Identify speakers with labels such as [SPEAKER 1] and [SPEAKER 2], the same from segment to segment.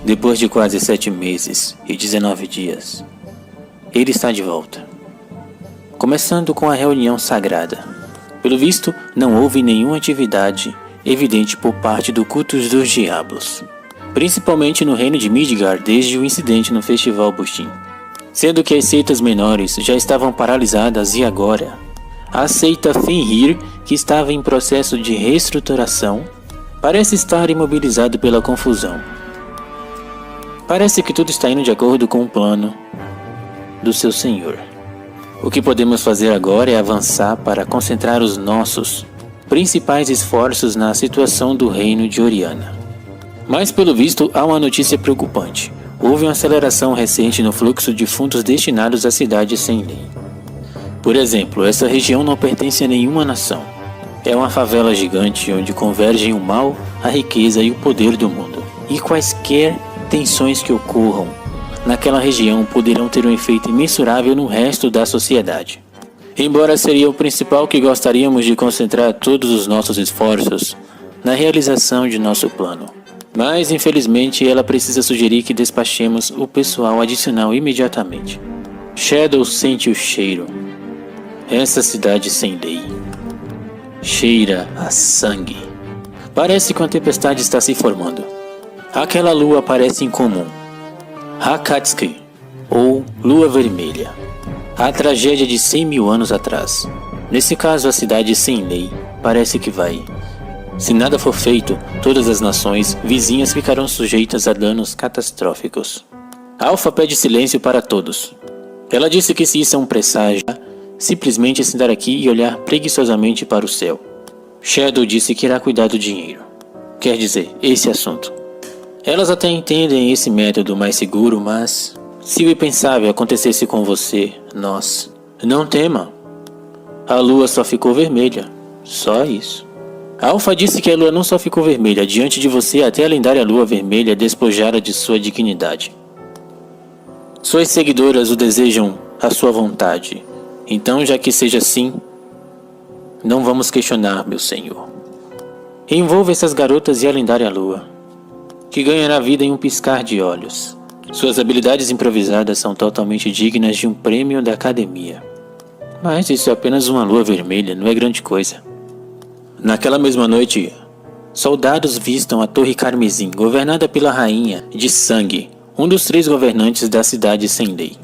[SPEAKER 1] Depois de quase 7 meses e 19 dias, ele está de volta. Começando com a reunião sagrada. Pelo visto, não houve nenhuma atividade evidente por parte do culto dos diabos, principalmente no reino de Midgard desde o incidente no Festival Bushtin. Sendo que as seitas menores já estavam paralisadas e agora, a seita Fenrir, que estava em processo de reestruturação, parece estar imobilizado pela confusão. Parece que tudo está indo de acordo com o plano do seu senhor. O que podemos fazer agora é avançar para concentrar os nossos principais esforços na situação do reino de Oriana. Mas pelo visto há uma notícia preocupante. Houve uma aceleração recente no fluxo de fundos destinados à cidade sem lei. Por exemplo, essa região não pertence a nenhuma nação. É uma favela gigante onde convergem o mal, a riqueza e o poder do mundo. E quaisquer tensões que ocorram naquela região poderão ter um efeito imensurável no resto da sociedade. Embora seria o principal que gostaríamos de concentrar todos os nossos esforços na realização de nosso plano. Mas, infelizmente, ela precisa sugerir que despachemos o pessoal adicional imediatamente. Shadow sente o cheiro. Essa cidade sem lei cheira a sangue. Parece que uma tempestade está se formando. Aquela lua parece incomum. Hakatsuki, ou Lua Vermelha. A tragédia de 100 mil anos atrás. Nesse caso, a cidade sem lei parece que vai. Se nada for feito, todas as nações vizinhas ficarão sujeitas a danos catastróficos. Alpha pede silêncio para todos. Ela disse que se isso é um presságio, simplesmente sentar aqui e olhar preguiçosamente para o céu. Shadow disse que irá cuidar do dinheiro. Quer dizer, esse assunto. Elas até entendem esse método mais seguro, mas se o impensável acontecesse com você, nós... Não tema. A lua só ficou vermelha. Só isso. Alpha disse que a lua não só ficou vermelha, diante de você até a lendária lua vermelha despojara de sua dignidade. Suas seguidoras o desejam à sua vontade. Então, já que seja assim, não vamos questionar, meu senhor. Envolva essas garotas e a lendária lua, que ganhará vida em um piscar de olhos. Suas habilidades improvisadas são totalmente dignas de um prêmio da academia. Mas isso é apenas uma lua vermelha, não é grande coisa. Naquela mesma noite, soldados vistam a Torre Carmesim, governada pela Rainha de Sangue, um dos 3 governantes da cidade sem lei.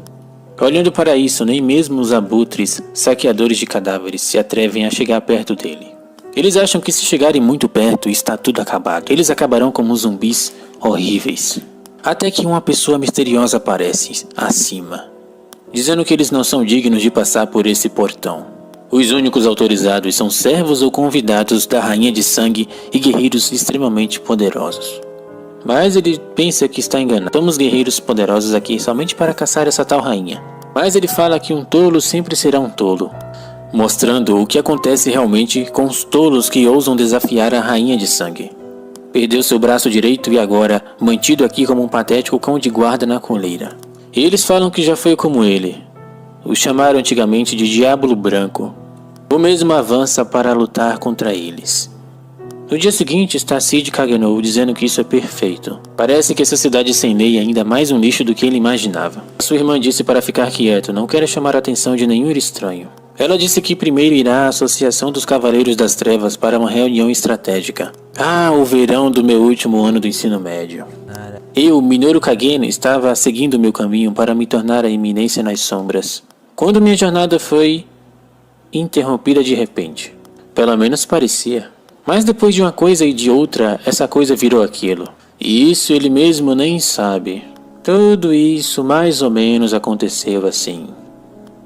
[SPEAKER 1] Olhando para isso, nem mesmo os abutres, saqueadores de cadáveres, se atrevem a chegar perto dele. Eles acham que se chegarem muito perto, está tudo acabado. Eles acabarão como zumbis horríveis. Até que uma pessoa misteriosa aparece acima, dizendo que eles não são dignos de passar por esse portão. Os únicos autorizados são servos ou convidados da Rainha de Sangue e guerreiros extremamente poderosos. Mas ele pensa que está enganado. Somos guerreiros poderosos aqui somente para caçar essa tal rainha. Mas ele fala que um tolo sempre será um tolo, mostrando o que acontece realmente com os tolos que ousam desafiar a Rainha de Sangue. Perdeu seu braço direito e agora mantido aqui como um patético cão de guarda na coleira. E eles falam que já foi como ele. O chamaram antigamente de Diabo Branco. O mesmo avança para lutar contra eles. No dia seguinte está Cid Cagneau dizendo que isso é perfeito. Parece que essa cidade sem lei é ainda mais um lixo do que ele imaginava. Sua irmã disse para ficar quieto, não quer chamar a atenção de nenhum estranho. Ela disse que primeiro irá à Associação dos Cavaleiros das Trevas para uma reunião estratégica. O verão do meu último ano do ensino médio. Eu, Minoru Kageno, estava seguindo meu caminho para me tornar a eminência nas sombras, quando minha jornada foi interrompida de repente. Pelo menos parecia. Mas depois de uma coisa e de outra, essa coisa virou aquilo. E isso ele mesmo nem sabe. Tudo isso mais ou menos aconteceu assim.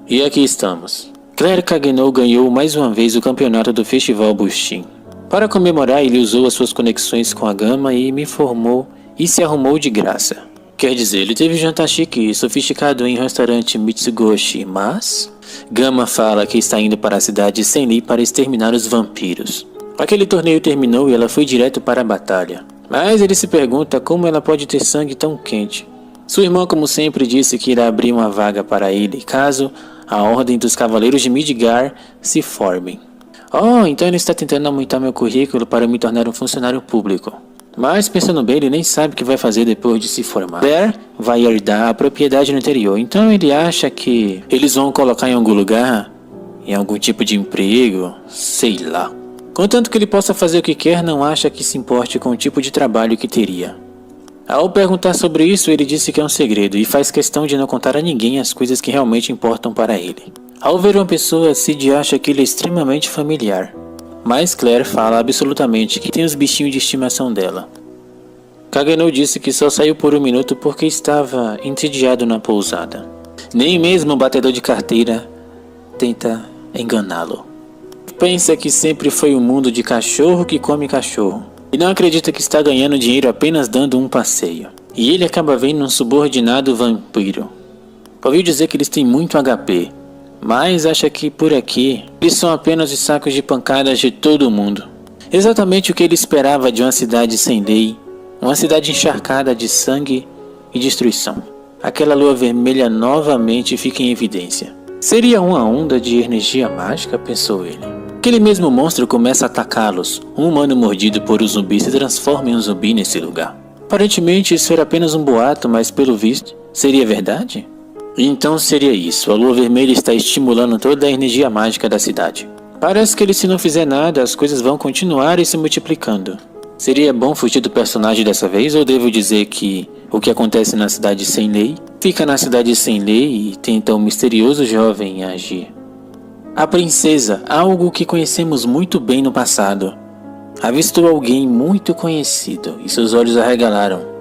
[SPEAKER 1] E aqui estamos. Claire Cagneau ganhou mais uma vez o campeonato do Festival Bushtin. Para comemorar, ele usou as suas conexões com a Gama e me informou e se arrumou de graça. Quer dizer, ele teve um jantar chique e sofisticado em restaurante Mitsugoshi, mas Gama fala que está indo para a cidade sem lei para exterminar os vampiros. Aquele torneio terminou e ela foi direto para a batalha. Mas ele se pergunta como ela pode ter sangue tão quente. Sua irmã, como sempre, disse que irá abrir uma vaga para ele, caso a Ordem dos Cavaleiros de Midgard se formem. Então ele está tentando aumentar meu currículo para me tornar um funcionário público. Mas pensando bem, ele nem sabe o que vai fazer depois de se formar. Claire vai herdar a propriedade no interior, então ele acha que eles vão colocar em algum lugar, em algum tipo de emprego, sei lá. Contanto que ele possa fazer o que quer, não acha que se importe com o tipo de trabalho que teria. Ao perguntar sobre isso, ele disse que é um segredo e faz questão de não contar a ninguém as coisas que realmente importam para ele. Ao ver uma pessoa, Sid acha que ele é extremamente familiar. Mas Claire fala absolutamente que tem os bichinhos de estimação dela. Cagneau disse que só saiu por 1 minuto porque estava entediado na pousada. Nem mesmo o batedor de carteira tenta enganá-lo. Pensa que sempre foi um mundo de cachorro que come cachorro. E não acredita que está ganhando dinheiro apenas dando um passeio. E ele acaba vendo um subordinado vampiro. Ouviu dizer que eles têm muito HP, mas acha que por aqui eles são apenas os sacos de pancadas de todo mundo. Exatamente o que ele esperava de uma cidade sem lei, uma cidade encharcada de sangue e destruição. Aquela lua vermelha novamente fica em evidência. Seria uma onda de energia mágica, pensou ele. Aquele mesmo monstro começa a atacá-los. Um humano mordido por um zumbi se transforma em um zumbi nesse lugar. Aparentemente isso era apenas um boato, mas pelo visto, seria verdade? Então seria isso, a lua vermelha está estimulando toda a energia mágica da cidade. Parece que ele, se não fizer nada, as coisas vão continuar se multiplicando. Seria bom fugir do personagem dessa vez, ou devo dizer que o que acontece na cidade sem lei, fica na cidade sem lei e tenta um misterioso jovem agir? A princesa, algo que conhecemos muito bem no passado, avistou alguém muito conhecido e seus olhos arregalaram.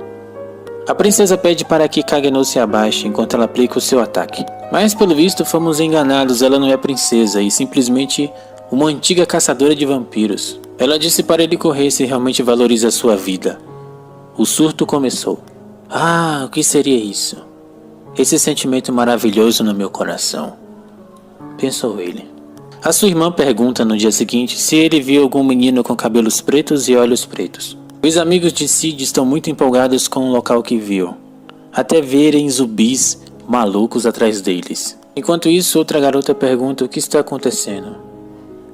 [SPEAKER 1] A princesa pede para que Cagneau se abaixe enquanto ela aplica o seu ataque. Mas pelo visto fomos enganados, ela não é princesa e simplesmente uma antiga caçadora de vampiros. Ela disse para ele correr se realmente valoriza a sua vida. O surto começou. Ah, o que seria isso? Esse sentimento maravilhoso no meu coração, pensou ele. A sua irmã pergunta no dia seguinte se ele viu algum menino com cabelos pretos e olhos pretos. Os amigos de Sid estão muito empolgados com o local que viu, até verem zumbis malucos atrás deles. Enquanto isso, outra garota pergunta o que está acontecendo.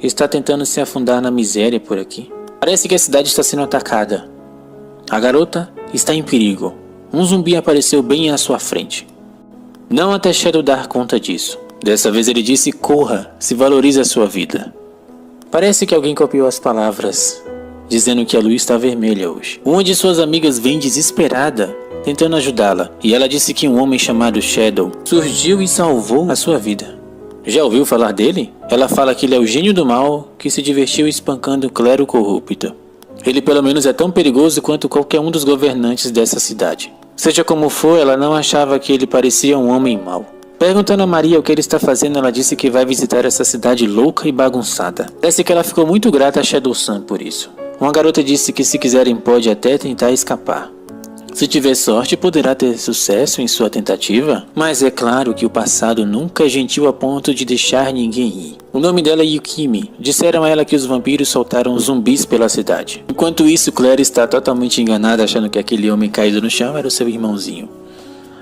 [SPEAKER 1] Está tentando se afundar na miséria por aqui. Parece que a cidade está sendo atacada. A garota está em perigo. Um zumbi apareceu bem à sua frente. Não até Shadow dar conta disso. Dessa vez ele disse: corra, se valorize a sua vida. Parece que alguém copiou as palavras, dizendo que a lua está vermelha hoje. Uma de suas amigas vem desesperada, tentando ajudá-la, e ela disse que um homem chamado Shadow surgiu e salvou a sua vida. Já ouviu falar dele? Ela fala que ele é o gênio do mal que se divertiu espancando o clero corrupto. Ele pelo menos é tão perigoso quanto qualquer um dos governantes dessa cidade. Seja como for, ela não achava que ele parecia um homem mau. Perguntando a Maria o que ele está fazendo, ela disse que vai visitar essa cidade louca e bagunçada. Parece que ela ficou muito grata a Shadow-san por isso. Uma garota disse que se quiserem pode até tentar escapar. Se tiver sorte, poderá ter sucesso em sua tentativa, mas é claro que o passado nunca é gentil a ponto de deixar ninguém ir. O nome dela é Yukimi. Disseram a ela que os vampiros soltaram zumbis pela cidade. Enquanto isso, Claire está totalmente enganada, achando que aquele homem caído no chão era o seu irmãozinho.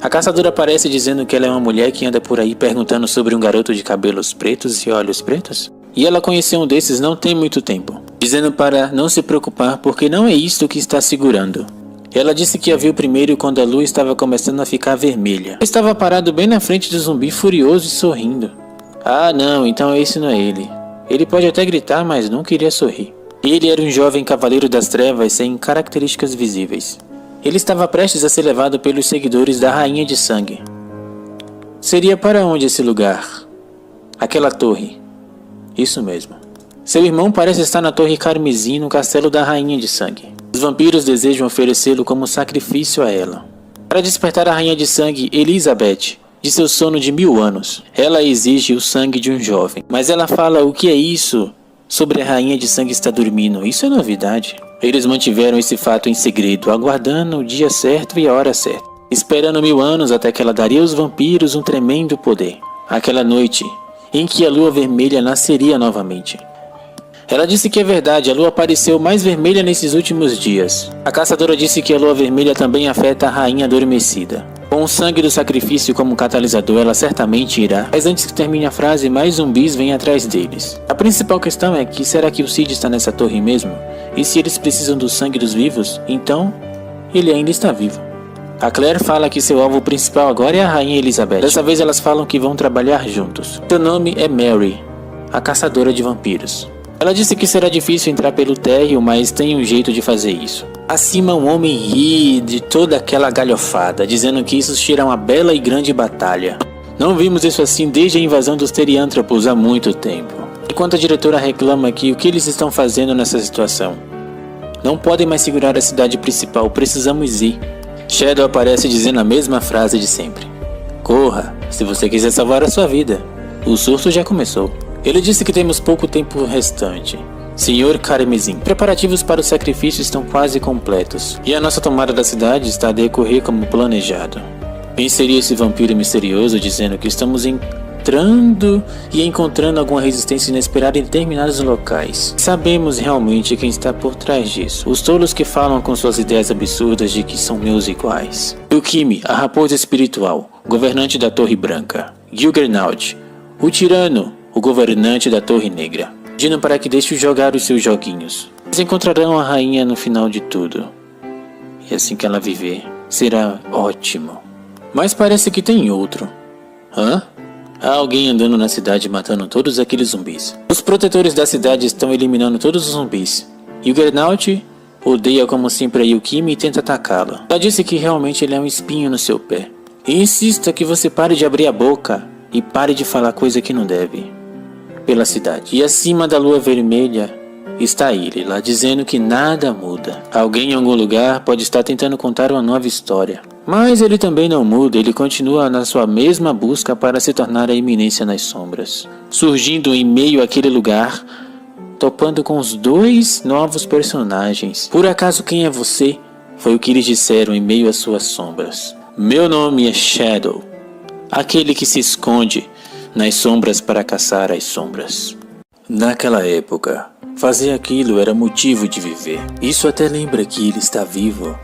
[SPEAKER 1] A caçadora aparece dizendo que ela é uma mulher que anda por aí perguntando sobre um garoto de cabelos pretos e olhos pretos. E ela conheceu um desses não tem muito tempo, dizendo para não se preocupar porque não é isto que está segurando. Ela disse que a viu primeiro quando a lua estava começando a ficar vermelha. Ele estava parado bem na frente do zumbi, furioso e sorrindo. Ah não, então esse não é ele. Ele pode até gritar, mas nunca iria sorrir. Ele era um jovem cavaleiro das trevas sem características visíveis. Ele estava prestes a ser levado pelos seguidores da Rainha de Sangue. Seria para onde esse lugar? Aquela torre. Isso mesmo. Seu irmão parece estar na Torre Carmesim, no castelo da Rainha de Sangue. Os vampiros desejam oferecê-lo como sacrifício a ela. Para despertar a Rainha de Sangue, Elizabeth, de seu sono de 1000 anos. Ela exige o sangue de um jovem. Mas ela fala o que é isso sobre a Rainha de Sangue estar dormindo. Isso é novidade. Eles mantiveram esse fato em segredo, aguardando o dia certo e a hora certa, esperando 1000 anos até que ela daria aos vampiros um tremendo poder. Aquela noite em que a lua vermelha nasceria novamente. Ela disse que é verdade, a lua apareceu mais vermelha nesses últimos dias. A caçadora disse que a lua vermelha também afeta a rainha adormecida. Com o sangue do sacrifício como catalisador, ela certamente irá. Mas antes que termine a frase, mais zumbis vêm atrás deles. A principal questão é que será que o Cid está nessa torre mesmo? E se eles precisam do sangue dos vivos, então ele ainda está vivo. A Claire fala que seu alvo principal agora é a Rainha Elizabeth. Dessa vez elas falam que vão trabalhar juntos. Seu nome é Mary, a caçadora de vampiros. Ela disse que será difícil entrar pelo térreo, mas tem um jeito de fazer isso. Acima um homem ri de toda aquela galhofada, dizendo que isso será uma bela e grande batalha. Não vimos isso assim desde a invasão dos teriântropos há muito tempo. Enquanto a diretora reclama que o que eles estão fazendo nessa situação. Não podem mais segurar a cidade principal, precisamos ir. Shadow aparece dizendo a mesma frase de sempre. Corra, se você quiser salvar a sua vida. O surto já começou. Ele disse que temos pouco tempo restante. Senhor Carmesim, preparativos para o sacrifício estão quase completos. E a nossa tomada da cidade está a decorrer como planejado. Venceria esse vampiro misterioso dizendo que estamos entrando e encontrando alguma resistência inesperada em determinados locais. Sabemos realmente quem está por trás disso. Os tolos que falam com suas ideias absurdas de que são meus iguais. Yukimi, a raposa espiritual, governante da Torre Branca. Gilgernaut, o tirano, o governante da Torre Negra. Pedindo para que deixe jogar os seus joguinhos. Eles encontrarão a rainha no final de tudo. E assim que ela viver, será ótimo. Mas parece que tem outro. Hã? Há alguém andando na cidade matando todos aqueles zumbis. Os protetores da cidade estão eliminando todos os zumbis. E o Gernaut odeia como sempre a Yukimi e tenta atacá-la. Ela disse que realmente ele é um espinho no seu pé. E insista que você pare de abrir a boca e pare de falar coisa que não deve. Pela cidade. E acima da lua vermelha está ele lá dizendo que nada muda. Alguém em algum lugar pode estar tentando contar uma nova história. Mas ele também não muda, ele continua na sua mesma busca para se tornar a eminência nas sombras. Surgindo em meio àquele lugar, topando com os dois novos personagens. Por acaso quem é você? Foi o que eles disseram em meio às suas sombras. Meu nome é Shadow, aquele que se esconde nas sombras para caçar as sombras. Naquela época, fazer aquilo era motivo de viver. Isso até lembra que ele está vivo.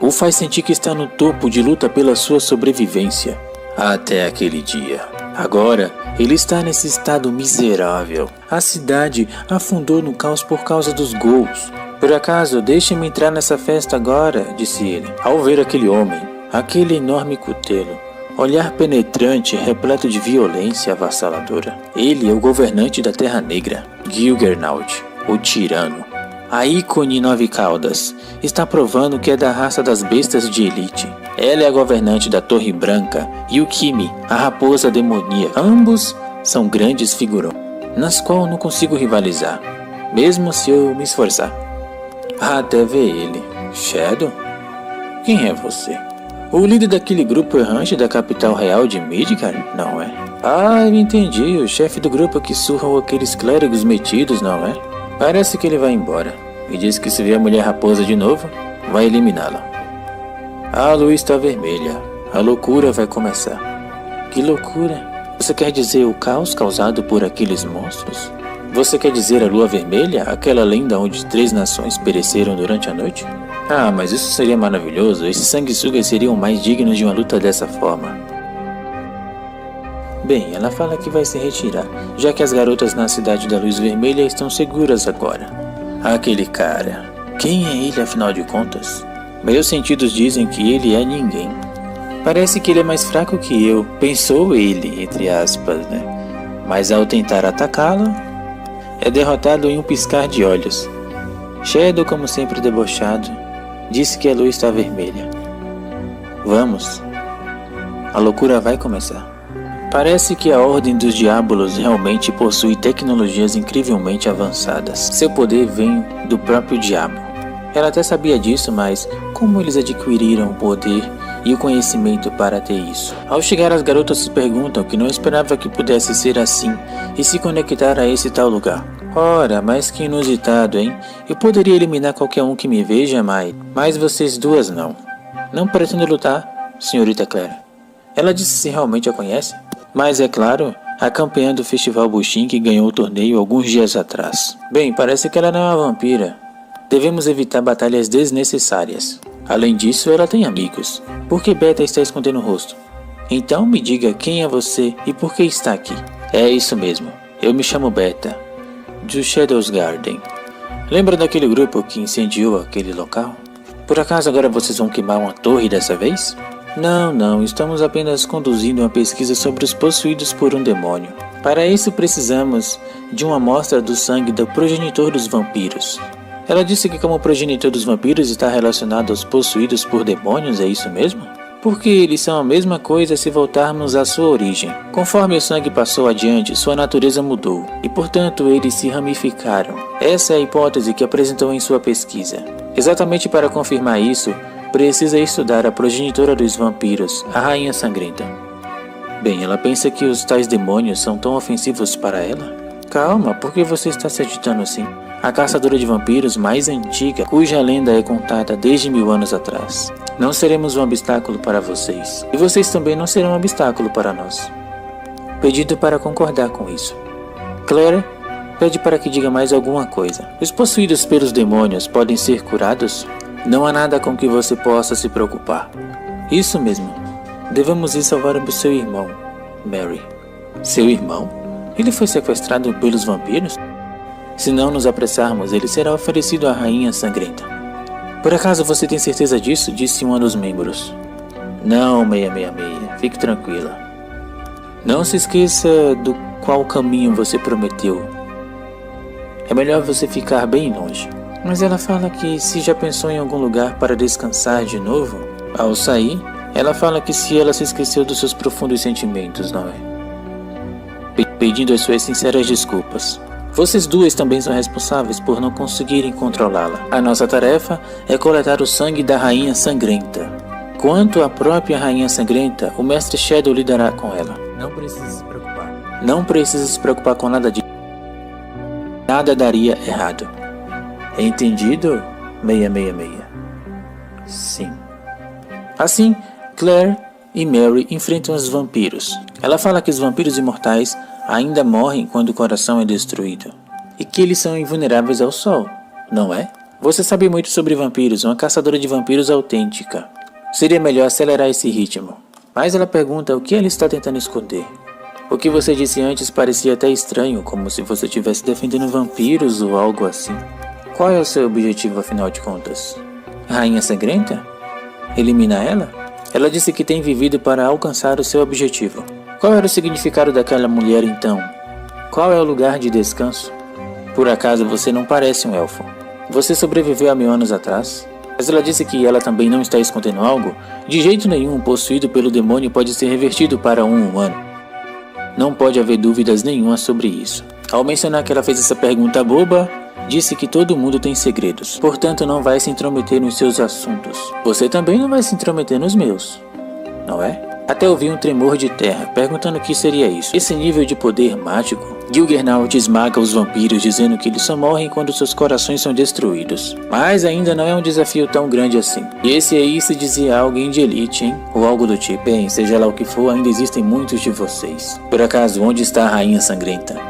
[SPEAKER 1] O faz sentir que está no topo de luta pela sua sobrevivência. Até aquele dia. Agora, ele está nesse estado miserável. A cidade afundou no caos por causa dos gols. Por acaso, deixe-me entrar nessa festa agora, disse ele. Ao ver aquele homem, aquele enorme cutelo, olhar penetrante, repleto de violência avassaladora. Ele é o governante da Terra Negra, Gilgernaut, o tirano. A ícone Nove Caudas está provando que é da raça das bestas de elite. Ela é a governante da Torre Branca e Yukimi, a raposa demoníaca. Ambos são grandes figurões, nas quais não consigo rivalizar, mesmo se eu me esforçar. Até ver ele. Shadow? Quem é você? O líder daquele grupo errante da capital real de Midgard, não é? Ah, eu entendi, o chefe do grupo que surram aqueles clérigos metidos, não é? Parece que ele vai embora. E diz que se ver a mulher raposa de novo, vai eliminá-la. A luz está vermelha. A loucura vai começar. Que loucura? Você quer dizer o caos causado por aqueles monstros? Você quer dizer a lua vermelha? Aquela lenda onde 3 nações pereceram durante a noite? Ah, mas isso seria maravilhoso. Esses sanguessugas seriam mais dignos de uma luta dessa forma. Bem, ela fala que vai se retirar, já que as garotas na Cidade da Luz Vermelha estão seguras agora. Aquele cara, quem é ele afinal de contas? Meus sentidos dizem que ele é ninguém. Parece que ele é mais fraco que eu, pensou ele, entre aspas, né? Mas ao tentar atacá-lo, é derrotado em um piscar de olhos. Shadow, como sempre debochado, disse que a luz está vermelha. Vamos. A loucura vai começar. Parece que a Ordem dos Diabolos realmente possui tecnologias incrivelmente avançadas. Seu poder vem do próprio diabo. Ela até sabia disso, mas como eles adquiriram o poder e o conhecimento para ter isso? Ao chegar, as garotas se perguntam que não esperava que pudesse ser assim e se conectar a esse tal lugar. Ora, mas que inusitado, hein? Eu poderia eliminar qualquer um que me veja, mas vocês duas não. Não pretendo lutar, senhorita Claire. Ela disse se realmente a conhece. Mas é claro, a campeã do Festival Buxim que ganhou o torneio alguns dias atrás. Bem, parece que ela não é uma vampira. Devemos evitar batalhas desnecessárias. Além disso, ela tem amigos. Por que Beta está escondendo o rosto? Então me diga quem é você e por que está aqui. É isso mesmo, eu me chamo Beta, do Shadows Garden. Lembra daquele grupo que incendiou aquele local? Por acaso agora vocês vão queimar uma torre dessa vez? Não, estamos apenas conduzindo uma pesquisa sobre os possuídos por um demônio. Para isso precisamos de uma amostra do sangue do progenitor dos vampiros. Ela disse que como o progenitor dos vampiros está relacionado aos possuídos por demônios, é isso mesmo? Porque eles são a mesma coisa se voltarmos à sua origem. Conforme o sangue passou adiante, sua natureza mudou, e portanto eles se ramificaram. Essa é a hipótese que apresentou em sua pesquisa. Exatamente para confirmar isso, precisa estudar a progenitora dos vampiros, a Rainha Sangrenta. Bem, ela pensa que os tais demônios são tão ofensivos para ela? Calma, por que você está se agitando assim? A caçadora de vampiros mais antiga, cuja lenda é contada desde 1000 anos atrás. Não seremos um obstáculo para vocês, e vocês também não serão um obstáculo para nós. Pedido para concordar com isso. Claire pede para que diga mais alguma coisa. Os possuídos pelos demônios podem ser curados? Não há nada com que você possa se preocupar. Isso mesmo. Devemos ir salvar o seu irmão, Mary. Seu irmão? Ele foi sequestrado pelos vampiros? Se não nos apressarmos, ele será oferecido à Rainha Sangrenta. Por acaso você tem certeza disso? Disse um dos membros. Não, 666. Fique tranquila. Não se esqueça do qual caminho você prometeu. É melhor você ficar bem longe. Mas ela fala que se já pensou em algum lugar para descansar de novo, ao sair, ela fala que se ela se esqueceu dos seus profundos sentimentos, não é? Pedindo as suas sinceras desculpas. Vocês duas também são responsáveis por não conseguirem controlá-la. A nossa tarefa é coletar o sangue da Rainha Sangrenta. Quanto à própria Rainha Sangrenta, o Mestre Shadow lidará com ela. Não precisa se preocupar. Não precisa se preocupar com nada disso. Nada daria errado. Entendido? 666. Sim. Assim, Claire e Mary enfrentam os vampiros. Ela fala que os vampiros imortais ainda morrem quando o coração é destruído, e que eles são invulneráveis ao sol, não é? Você sabe muito sobre vampiros, uma caçadora de vampiros autêntica. Seria melhor acelerar esse ritmo. Mas ela pergunta o que ela está tentando esconder. O que você disse antes parecia até estranho, como se você estivesse defendendo vampiros ou algo assim. Qual é o seu objetivo, afinal de contas? A Rainha Sangrenta? Eliminar ela? Ela disse que tem vivido para alcançar o seu objetivo. Qual era o significado daquela mulher então? Qual é o lugar de descanso? Por acaso você não parece um elfo? Você sobreviveu há 1000 anos atrás? Mas ela disse que ela também não está escondendo algo? De jeito nenhum, possuído pelo demônio pode ser revertido para um humano. Não pode haver dúvidas nenhuma sobre isso. Ao mencionar que ela fez essa pergunta boba, disse que todo mundo tem segredos, portanto não vai se intrometer nos seus assuntos. Você também não vai se intrometer nos meus, não é? Até ouvi um tremor de terra, perguntando o que seria isso. Esse nível de poder mágico, Gilgernaut esmaga os vampiros, dizendo que eles só morrem quando seus corações são destruídos. Mas ainda não é um desafio tão grande assim. E esse aí se dizia alguém de elite, hein? Ou algo do tipo. Bem, seja lá o que for, ainda existem muitos de vocês. Por acaso, onde está a Rainha Sangrenta?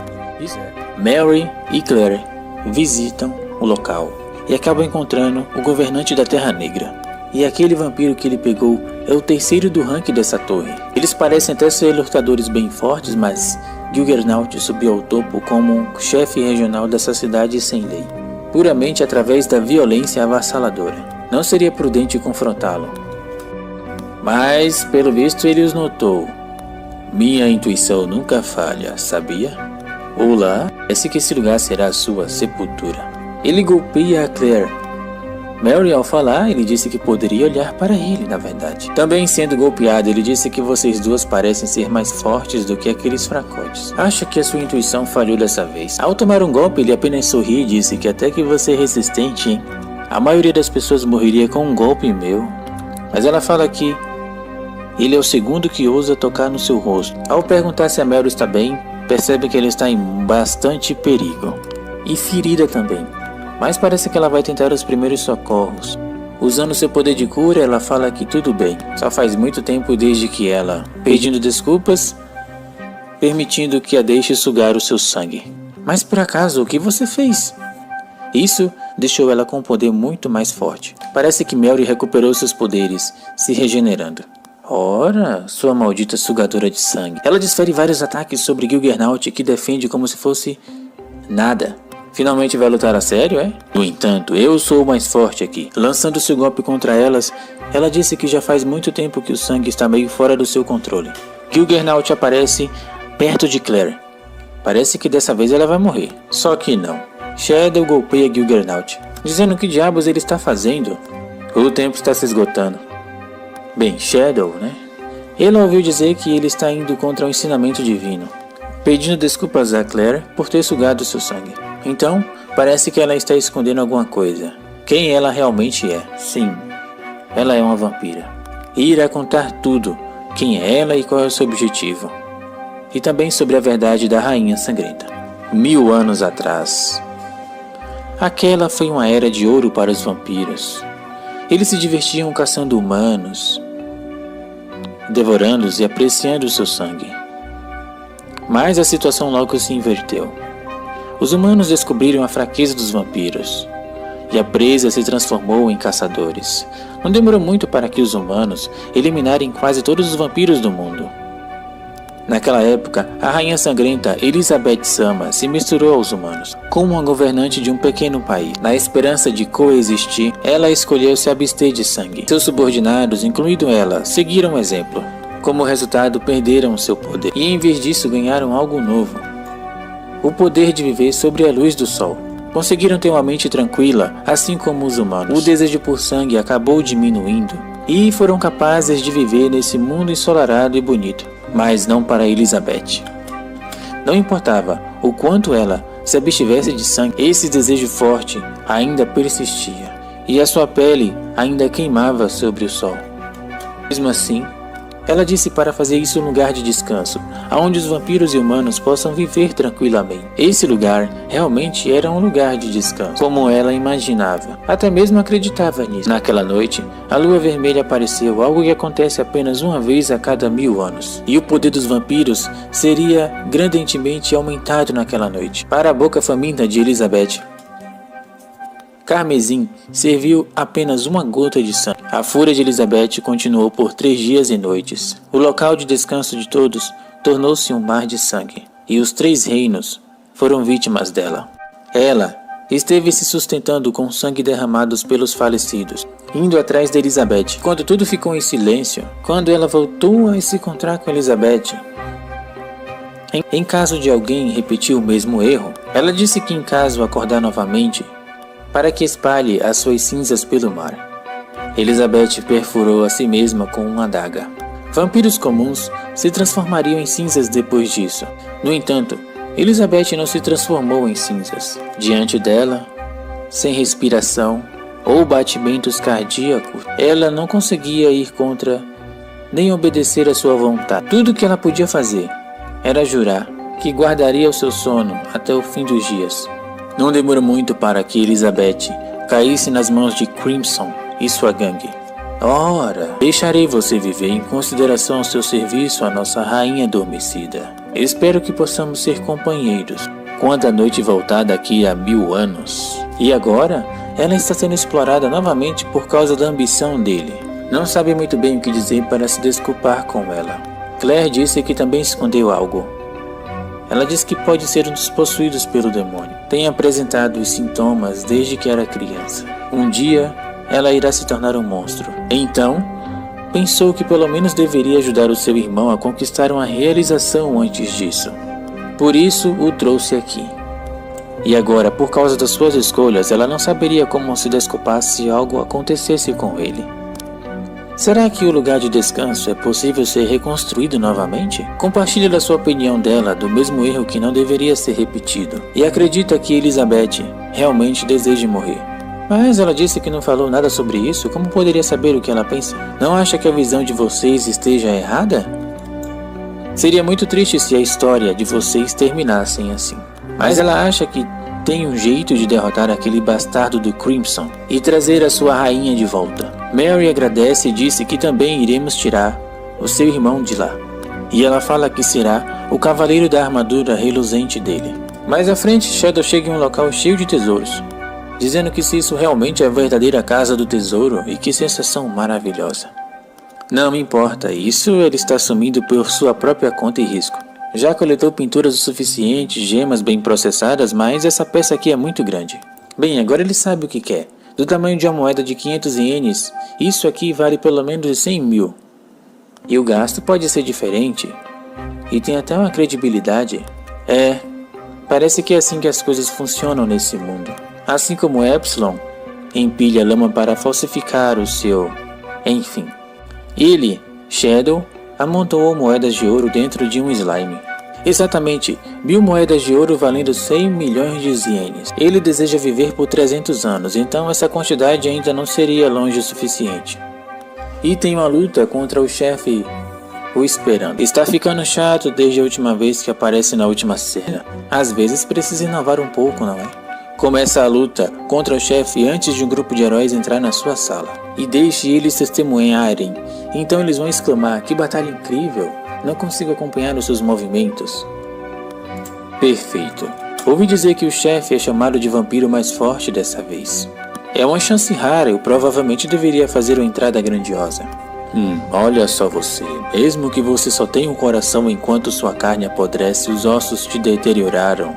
[SPEAKER 1] Mary e Claire visitam o local e acabam encontrando o governante da Terra Negra. E aquele vampiro que ele pegou é o terceiro do ranking dessa torre. Eles parecem até ser lutadores bem fortes, mas Gilgernaut subiu ao topo como um chefe regional dessa cidade sem lei, puramente através da violência avassaladora. Não seria prudente confrontá-lo. Mas, pelo visto, ele os notou. Minha intuição nunca falha, sabia? Olá, parece que esse lugar será a sua sepultura. Ele golpeia a Claire. Mary, ao falar, ele disse que poderia olhar para ele, na verdade. Também sendo golpeado, ele disse que vocês duas parecem ser mais fortes do que aqueles fracotes. Acho que a sua intuição falhou dessa vez. Ao tomar um golpe, ele apenas sorriu e disse que até que você é resistente, hein? A maioria das pessoas morreria com um golpe meu. Mas ela fala que ele é o segundo que ousa tocar no seu rosto. Ao perguntar se a Mary está bem, percebe que ela está em bastante perigo. E ferida também. Mas parece que ela vai tentar os primeiros socorros. Usando seu poder de cura, ela fala que tudo bem. Só faz muito tempo desde que ela, pedindo desculpas, permitindo que a deixe sugar o seu sangue. Mas por acaso, o que você fez? Isso deixou ela com um poder muito mais forte. Parece que Mary recuperou seus poderes, se regenerando. Ora, sua maldita sugadora de sangue. Ela desfere vários ataques sobre Juggernaut, que defende como se fosse nada. Finalmente vai lutar a sério, é? No entanto, eu sou o mais forte aqui. Lançando seu golpe contra elas, ela disse que já faz muito tempo que o sangue está meio fora do seu controle. Juggernaut aparece perto de Claire. Parece que dessa vez ela vai morrer. Só que não. Shadow golpeia Juggernaut, dizendo que diabos ele está fazendo. O tempo está se esgotando. Bem, Shadow, né? Ele ouviu dizer que ele está indo contra o ensinamento divino, pedindo desculpas a Claire por ter sugado seu sangue. Então, parece que ela está escondendo alguma coisa. Quem ela realmente é? Sim, ela é uma vampira. E irá contar tudo, quem é ela e qual é o seu objetivo. E também sobre a verdade da Rainha Sangrenta. 1000 anos atrás. Aquela foi uma era de ouro para os vampiros. Eles se divertiam caçando humanos, devorando-os e apreciando o seu sangue. Mas a situação logo se inverteu. Os humanos descobriram a fraqueza dos vampiros, e a presa se transformou em caçadores. Não demorou muito para que os humanos eliminarem quase todos os vampiros do mundo. Naquela época, a Rainha Sangrenta Elizabeth Sama se misturou aos humanos, como uma governante de um pequeno país. Na esperança de coexistir, ela escolheu se abster de sangue. Seus subordinados, incluindo ela, seguiram o exemplo. Como resultado, perderam seu poder, e em vez disso ganharam algo novo: o poder de viver sobre a luz do sol. Conseguiram ter uma mente tranquila, assim como os humanos. O desejo por sangue acabou diminuindo, e foram capazes de viver nesse mundo ensolarado e bonito. Mas não para Elizabeth. Não importava o quanto ela se abstivesse de sangue, esse desejo forte ainda persistia, e a sua pele ainda queimava sobre o sol. Mesmo assim, ela disse para fazer isso um lugar de descanso, onde os vampiros e humanos possam viver tranquilamente. Esse lugar realmente era um lugar de descanso, como ela imaginava. Até mesmo acreditava nisso. Naquela noite, a lua vermelha apareceu, algo que acontece apenas uma vez a cada 1000 anos. E o poder dos vampiros seria grandemente aumentado naquela noite. Para a boca faminta de Elizabeth, Carmesim serviu apenas uma gota de sangue. A fúria de Elizabeth continuou por 3 dias e noites. O local de descanso de todos tornou-se um mar de sangue, e os 3 reinos foram vítimas dela. Ela esteve se sustentando com sangue derramados pelos falecidos, indo atrás de Elizabeth. Quando tudo ficou em silêncio, quando ela voltou a se encontrar com Elizabeth, em caso de alguém repetir o mesmo erro, ela disse que em caso acordar novamente, para que espalhe as suas cinzas pelo mar. Elizabeth perfurou a si mesma com uma adaga. Vampiros comuns se transformariam em cinzas depois disso. No entanto, Elizabeth não se transformou em cinzas. Diante dela, sem respiração ou batimentos cardíacos, ela não conseguia ir contra nem obedecer à sua vontade. Tudo que ela podia fazer era jurar que guardaria o seu sono até o fim dos dias. Não demorou muito para que Elizabeth caísse nas mãos de Crimson e sua gangue. Ora, deixarei você viver em consideração ao seu serviço à nossa rainha adormecida. Espero que possamos ser companheiros quando a noite voltar daqui a 1000 anos. E agora, ela está sendo explorada novamente por causa da ambição dele. Não sabe muito bem o que dizer para se desculpar com ela. Claire disse que também escondeu algo. Ela diz que pode ser um dos possuídos pelo demônio. Tem apresentado os sintomas desde que era criança. Um dia, ela irá se tornar um monstro. Então, pensou que pelo menos deveria ajudar o seu irmão a conquistar uma realização antes disso. Por isso, o trouxe aqui. E agora, por causa das suas escolhas, ela não saberia como se desculpar se algo acontecesse com ele. Será que o lugar de descanso é possível ser reconstruído novamente? Compartilhe da sua opinião dela do mesmo erro que não deveria ser repetido. E acredita que Elizabeth realmente deseja morrer. Mas ela disse que não falou nada sobre isso. Como poderia saber o que ela pensa? Não acha que a visão de vocês esteja errada? Seria muito triste se a história de vocês terminassem assim. Mas ela acha que tem um jeito de derrotar aquele bastardo do Crimson e trazer a sua rainha de volta. Mary agradece e disse que também iremos tirar o seu irmão de lá. E ela fala que será o cavaleiro da armadura reluzente dele. Mais à frente, Shadow chega em um local cheio de tesouros. dizendo que se isso realmente é a verdadeira casa do tesouro e que sensação maravilhosa. Não me importa, isso ele está assumindo por sua própria conta e risco. Já coletou pinturas o suficiente, gemas bem processadas, mas essa peça aqui é muito grande. Bem, agora ele sabe o que quer. Do tamanho de uma moeda de 500 ienes, isso aqui vale pelo menos 100 mil. E o gasto pode ser diferente. E tem até uma credibilidade. Parece que é assim que as coisas funcionam nesse mundo. Assim como Epsilon empilha lama para falsificar o seu... Enfim. Ele, Shadow, amontoou moedas de ouro dentro de um slime. Exatamente, 1000 moedas de ouro valendo 100 milhões de ienes. Ele deseja viver por 300 anos, então essa quantidade ainda não seria longe o suficiente. E tem uma luta contra o chefe o esperando. Está ficando chato desde a última vez que aparece na última cena. Às vezes precisa inovar um pouco, não é? Começa a luta contra o chefe antes de um grupo de heróis entrar na sua sala. E deixe eles testemunharem. Então eles vão exclamar: que batalha incrível! Não consigo acompanhar os seus movimentos. Perfeito. Ouvi dizer que o chefe é chamado de vampiro mais forte dessa vez. É uma chance rara e provavelmente deveria fazer uma entrada grandiosa. Olha só você. Mesmo que você só tenha um coração enquanto sua carne apodrece, os ossos te deterioraram.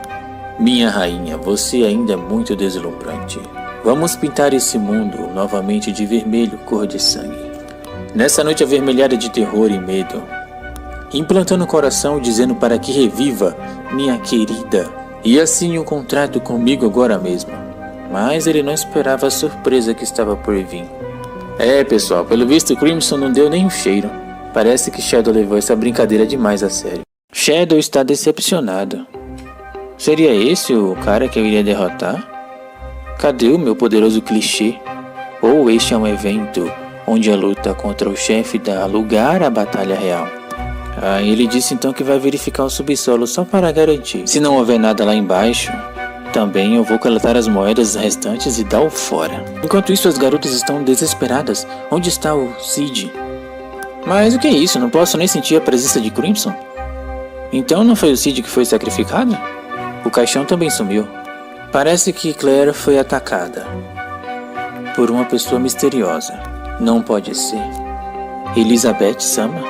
[SPEAKER 1] Minha rainha, você ainda é muito deslumbrante. Vamos pintar esse mundo novamente de vermelho, cor de sangue. Nessa noite avermelhada de terror e medo, implantando o coração dizendo para que reviva, minha querida, e assine um contrato comigo agora mesmo. Mas ele não esperava a surpresa que estava por vir. Pessoal, pelo visto Crimson não deu nem um cheiro. Parece que Shadow levou essa brincadeira demais a sério. Shadow está decepcionado. Seria esse o cara que eu iria derrotar? Cadê o meu poderoso clichê? Ou este é um evento onde a luta contra o chefe dá lugar à batalha real? Ele disse então que vai verificar o subsolo só para garantir. Se não houver nada lá embaixo, também eu vou coletar as moedas restantes e dar o fora. Enquanto isso, as garotas estão desesperadas. Onde está o Cid? Mas o que é isso? Não posso nem sentir a presença de Crimson? Então não foi o Cid que foi sacrificado? O caixão também sumiu. Parece que Claire foi atacada por uma pessoa misteriosa. Não pode ser. Elizabeth Sama?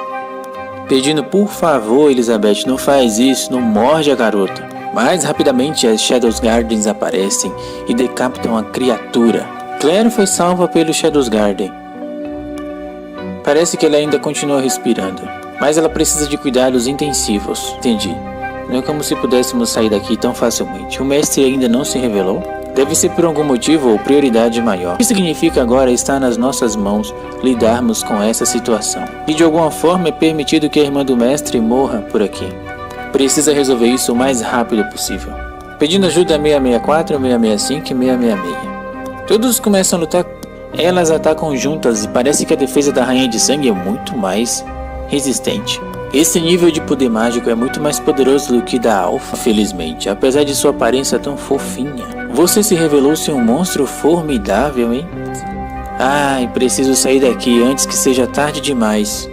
[SPEAKER 1] Pedindo por favor, Elizabeth, não faz isso, não morde a garota. Mas rapidamente as Shadows Gardens aparecem e decapitam a criatura. Claire foi salva pelo Shadows Garden. Parece que ela ainda continua respirando, mas ela precisa de cuidados intensivos. Entendi. Não é como se pudéssemos sair daqui tão facilmente. O mestre ainda não se revelou? Deve ser por algum motivo ou prioridade maior. O que significa agora estar nas nossas mãos lidarmos com essa situação. E de alguma forma é permitido que a irmã do mestre morra por aqui. Precisa resolver isso o mais rápido possível. Pedindo ajuda a 664, 665 e 666. Todos começam a lutar. Elas atacam juntas e parece que a defesa da Rainha de Sangue é muito mais resistente. Esse nível de poder mágico é muito mais poderoso do que da Alpha, felizmente, apesar de sua aparência tão fofinha. Você se revelou ser um monstro formidável, hein? Preciso sair daqui antes que seja tarde demais.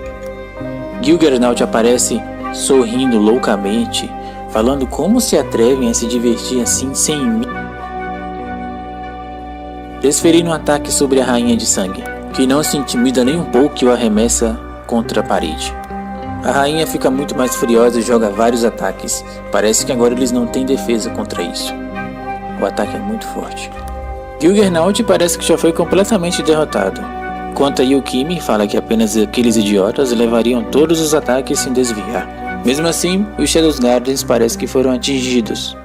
[SPEAKER 1] Gilgernaut aparece sorrindo loucamente, falando como se atrevem a se divertir assim sem mim. Desferindo um ataque sobre a Rainha de Sangue, que não se intimida nem um pouco e o arremessa contra a parede. A rainha fica muito mais furiosa e joga vários ataques. Parece que agora eles não têm defesa contra isso. O ataque é muito forte. Gilgernaut parece que já foi completamente derrotado. Quanto a Yukimi, fala que apenas aqueles idiotas levariam todos os ataques sem desviar. Mesmo assim, os Shadows Gardens parece que foram atingidos,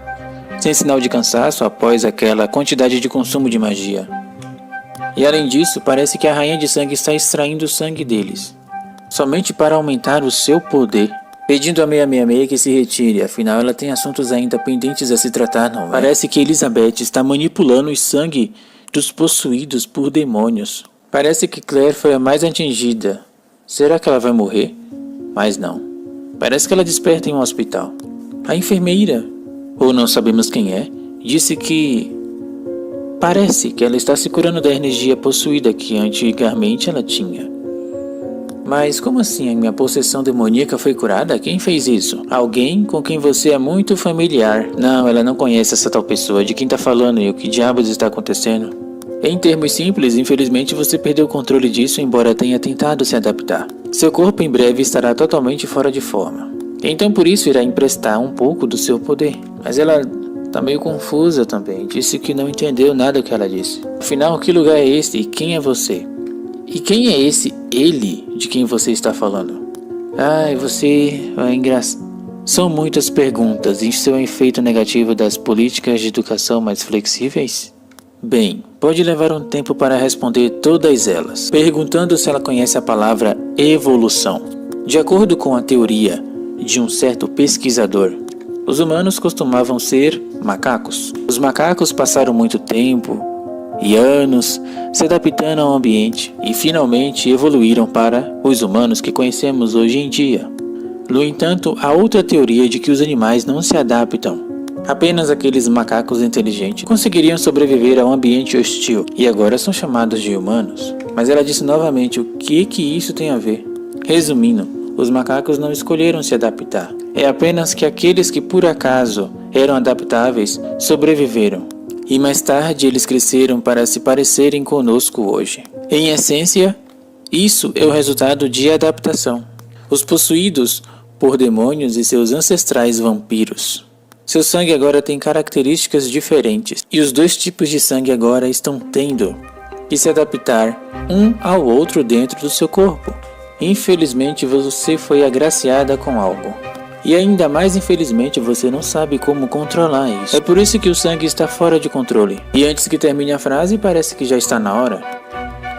[SPEAKER 1] sem sinal de cansaço após aquela quantidade de consumo de magia. E além disso, parece que a Rainha de Sangue está extraindo o sangue deles, somente para aumentar o seu poder, pedindo a 666 que se retire, afinal ela tem assuntos ainda pendentes a se tratar, não é? Parece que Elizabeth está manipulando o sangue dos possuídos por demônios. Parece que Claire foi a mais atingida. Será que ela vai morrer? Mas não. Parece que ela desperta em um hospital. A enfermeira, ou não sabemos quem é, disse que parece que ela está se curando da energia possuída que antigamente ela tinha. Mas como assim a minha possessão demoníaca foi curada? Quem fez isso? Alguém com quem você é muito familiar. Não, ela não conhece essa tal pessoa. De quem tá falando e o que diabos está acontecendo? Em termos simples, infelizmente você perdeu o controle disso, embora tenha tentado se adaptar. Seu corpo em breve estará totalmente fora de forma. Então por isso irá emprestar um pouco do seu poder. Mas ela tá meio confusa também. Disse que não entendeu nada que ela disse. Afinal, que lugar é esse e quem é você? E quem é esse ele de quem você está falando? Ai, você é engraçado. São muitas perguntas. Isso é um efeito negativo das políticas de educação mais flexíveis? Bem, pode levar um tempo para responder todas elas, perguntando se ela conhece a palavra evolução. De acordo com a teoria de um certo pesquisador, os humanos costumavam ser macacos. Os macacos passaram muito tempo e anos se adaptando ao ambiente e finalmente evoluíram para os humanos que conhecemos hoje em dia. No entanto, há outra teoria de que os animais não se adaptam. Apenas aqueles macacos inteligentes conseguiriam sobreviver a um ambiente hostil e agora são chamados de humanos. Mas ela disse novamente o que isso tem a ver. Resumindo, os macacos não escolheram se adaptar. É apenas que aqueles que por acaso eram adaptáveis sobreviveram. E mais tarde eles cresceram para se parecerem conosco hoje. Em essência, isso é o resultado de adaptação. Os possuídos por demônios e seus ancestrais vampiros. Seu sangue agora tem características diferentes, e os dois tipos de sangue agora estão tendo que se adaptar um ao outro dentro do seu corpo. Infelizmente você foi agraciada com algo. E ainda mais infelizmente você não sabe como controlar isso. É por isso que o sangue está fora de controle. E antes que termine a frase, parece que já está na hora.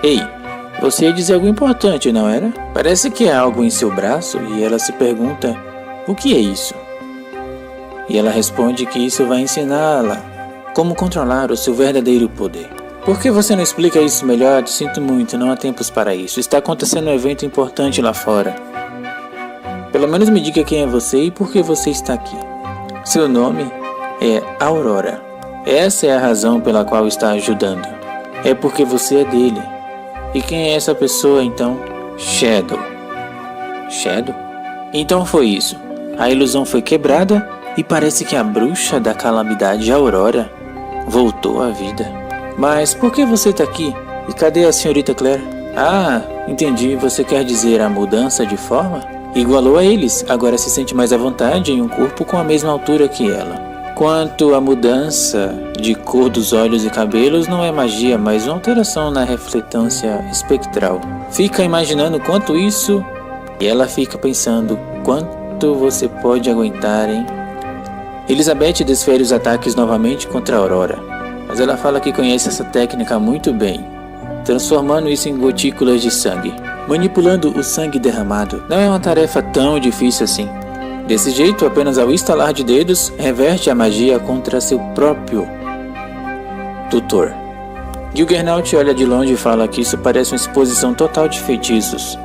[SPEAKER 1] Ei, você ia dizer algo importante, não era? Parece que é algo em seu braço e ela se pergunta, o que é isso? E ela responde que isso vai ensiná-la como controlar o seu verdadeiro poder. Por que você não explica isso melhor? Sinto muito, não há tempos para isso. Está acontecendo um evento importante lá fora. Pelo menos me diga quem é você e por que você está aqui. Seu nome é Aurora. Essa é a razão pela qual está ajudando. É porque você é dele. E quem é essa pessoa então? Shadow. Shadow? Então foi isso. A ilusão foi quebrada e parece que a bruxa da calamidade Aurora voltou à vida. Mas por que você está aqui? E cadê a senhorita Claire? Ah, entendi. Você quer dizer a mudança de forma? Igualou a eles, agora se sente mais à vontade em um corpo com a mesma altura que ela. Quanto à mudança de cor dos olhos e cabelos, não é magia, mas uma alteração na refletância espectral. Fica imaginando quanto isso, e ela fica pensando quanto você pode aguentar, hein? Elizabeth desfere os ataques novamente contra a Aurora, mas ela fala que conhece essa técnica muito bem, transformando isso em gotículas de sangue. Manipulando o sangue derramado não é uma tarefa tão difícil assim. Desse jeito, apenas ao estalar de dedos, reverte a magia contra seu próprio tutor. Gilgernaut olha de longe e fala que isso parece uma exposição total de feitiços.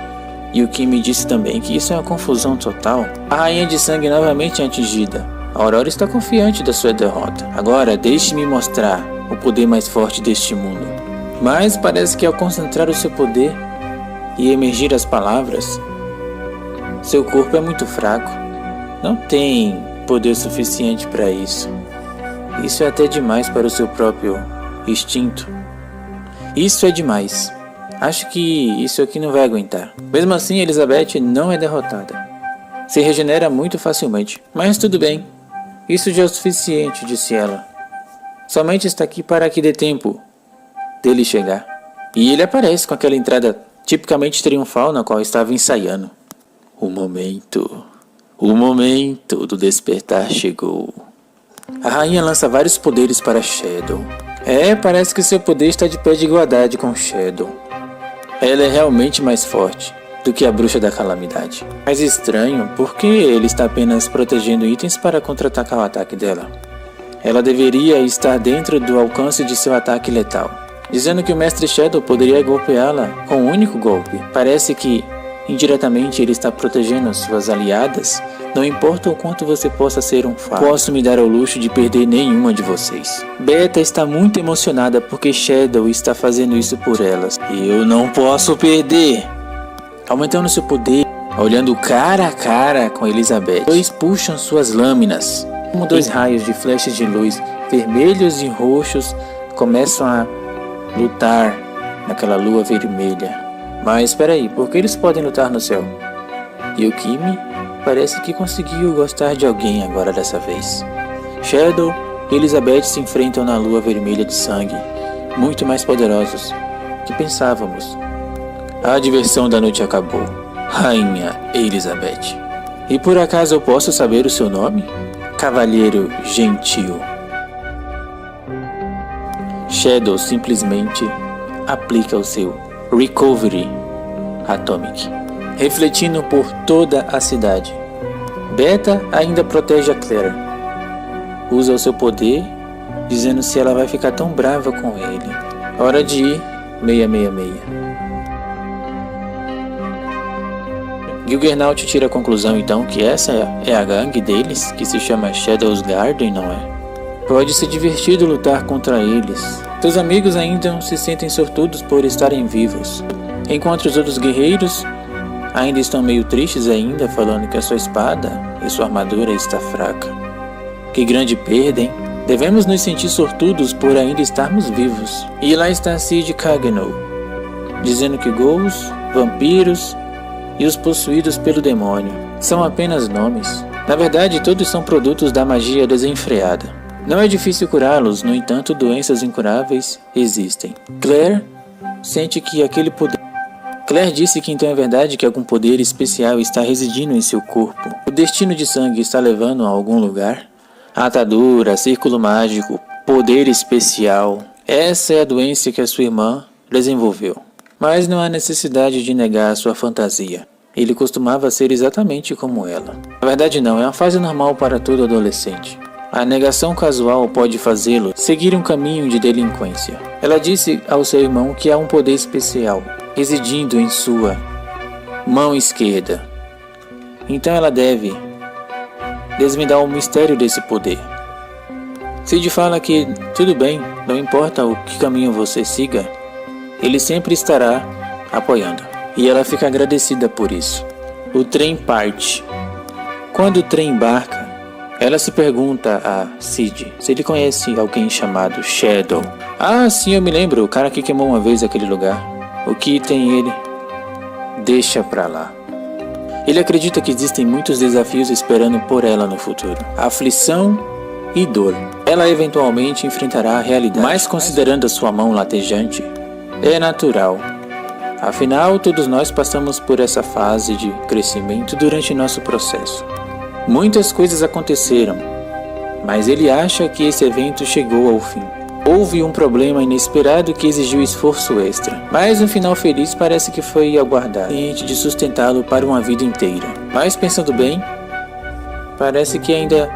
[SPEAKER 1] E o Kim me disse também que isso é uma confusão total. A rainha de sangue novamente é atingida. A Aurora está confiante da sua derrota. Agora, deixe-me mostrar o poder mais forte deste mundo. Mas parece que ao concentrar o seu poder e emergir as palavras, seu corpo é muito fraco. Não tem poder suficiente para isso. Isso é até demais para o seu próprio instinto. Isso é demais. Acho que isso aqui não vai aguentar. Mesmo assim, Elizabeth não é derrotada. Se regenera muito facilmente. Mas tudo bem. Isso já é o suficiente, disse ela. Somente está aqui para que dê tempo dele chegar. E ele aparece com aquela entrada tipicamente triunfal na qual estava ensaiando. O momento do despertar chegou. A rainha lança vários poderes para Shadow. Parece que seu poder está de pé de igualdade com Shadow. Ela é realmente mais forte do que a bruxa da calamidade. Mas estranho, porque ele está apenas protegendo itens para contra-atacar o ataque dela. Ela deveria estar dentro do alcance de seu ataque letal, dizendo que o Mestre Shadow poderia golpeá-la com um único golpe. Parece que, indiretamente, ele está protegendo suas aliadas. Não importa o quanto você possa ser um fardo, posso me dar ao luxo de perder nenhuma de vocês. Beta está muito emocionada porque Shadow está fazendo isso por elas. Eu não posso perder! aumentando seu poder, olhando cara a cara com Elizabeth. Dois puxam suas lâminas, como dois raios de flechas de luz, vermelhos e roxos, começam a lutar naquela lua vermelha. Mas espera aí, por que eles podem lutar no céu? E o Kimi parece que conseguiu gostar de alguém agora dessa vez. Shadow e Elizabeth se enfrentam na lua vermelha de sangue, muito mais poderosos que pensávamos. A diversão da noite acabou, Rainha Elizabeth. E por acaso eu posso saber o seu nome? Cavalheiro Gentil. Shadow simplesmente aplica o seu Recovery Atomic, refletindo por toda a cidade. Beta ainda protege a Claire. Usa o seu poder, dizendo se ela vai ficar tão brava com ele. Hora de ir 666. Juggernaut tira a conclusão então que essa é a gangue deles, que se chama Shadow's Garden, não é? Pode ser divertido lutar contra eles. Seus amigos ainda se sentem sortudos por estarem vivos, enquanto os outros guerreiros ainda estão meio tristes ainda, falando que a sua espada e sua armadura está fraca. Que grande perda, hein? Devemos nos sentir sortudos por ainda estarmos vivos. E lá está Cid Cagneau, dizendo que ghouls, vampiros e os possuídos pelo demônio são apenas nomes. Na verdade, todos são produtos da magia desenfreada. Não é difícil curá-los, no entanto, doenças incuráveis existem. Claire sente que aquele poder... Claire disse que então é verdade que algum poder especial está residindo em seu corpo. O destino de sangue está levando a algum lugar? Atadura, círculo mágico, poder especial. Essa é a doença que a sua irmã desenvolveu. Mas não há necessidade de negar a sua fantasia. Ele costumava ser exatamente como ela. Na verdade não, é uma fase normal para todo adolescente. A negação casual pode fazê-lo seguir um caminho de delinquência. Ela disse ao seu irmão que há um poder especial residindo em sua mão esquerda. Então ela deve desvendar o mistério desse poder. Cid fala que tudo bem, não importa o que caminho você siga, ele sempre estará apoiando. E ela fica agradecida por isso. O trem parte. Quando o trem embarca, ela se pergunta a Cid se ele conhece alguém chamado Shadow. Ah, sim, eu me lembro, o cara que queimou uma vez aquele lugar. O que tem ele? Deixa pra lá. Ele acredita que existem muitos desafios esperando por ela no futuro. Aflição e dor. Ela eventualmente enfrentará a realidade, mas considerando a sua mão latejante, é natural. Afinal, todos nós passamos por essa fase de crescimento durante nosso processo. Muitas coisas aconteceram, mas ele acha que esse evento chegou ao fim. Houve um problema inesperado que exigiu esforço extra, mas um final feliz parece que foi aguardado, ciente de sustentá-lo para uma vida inteira. Mas pensando bem, parece que ainda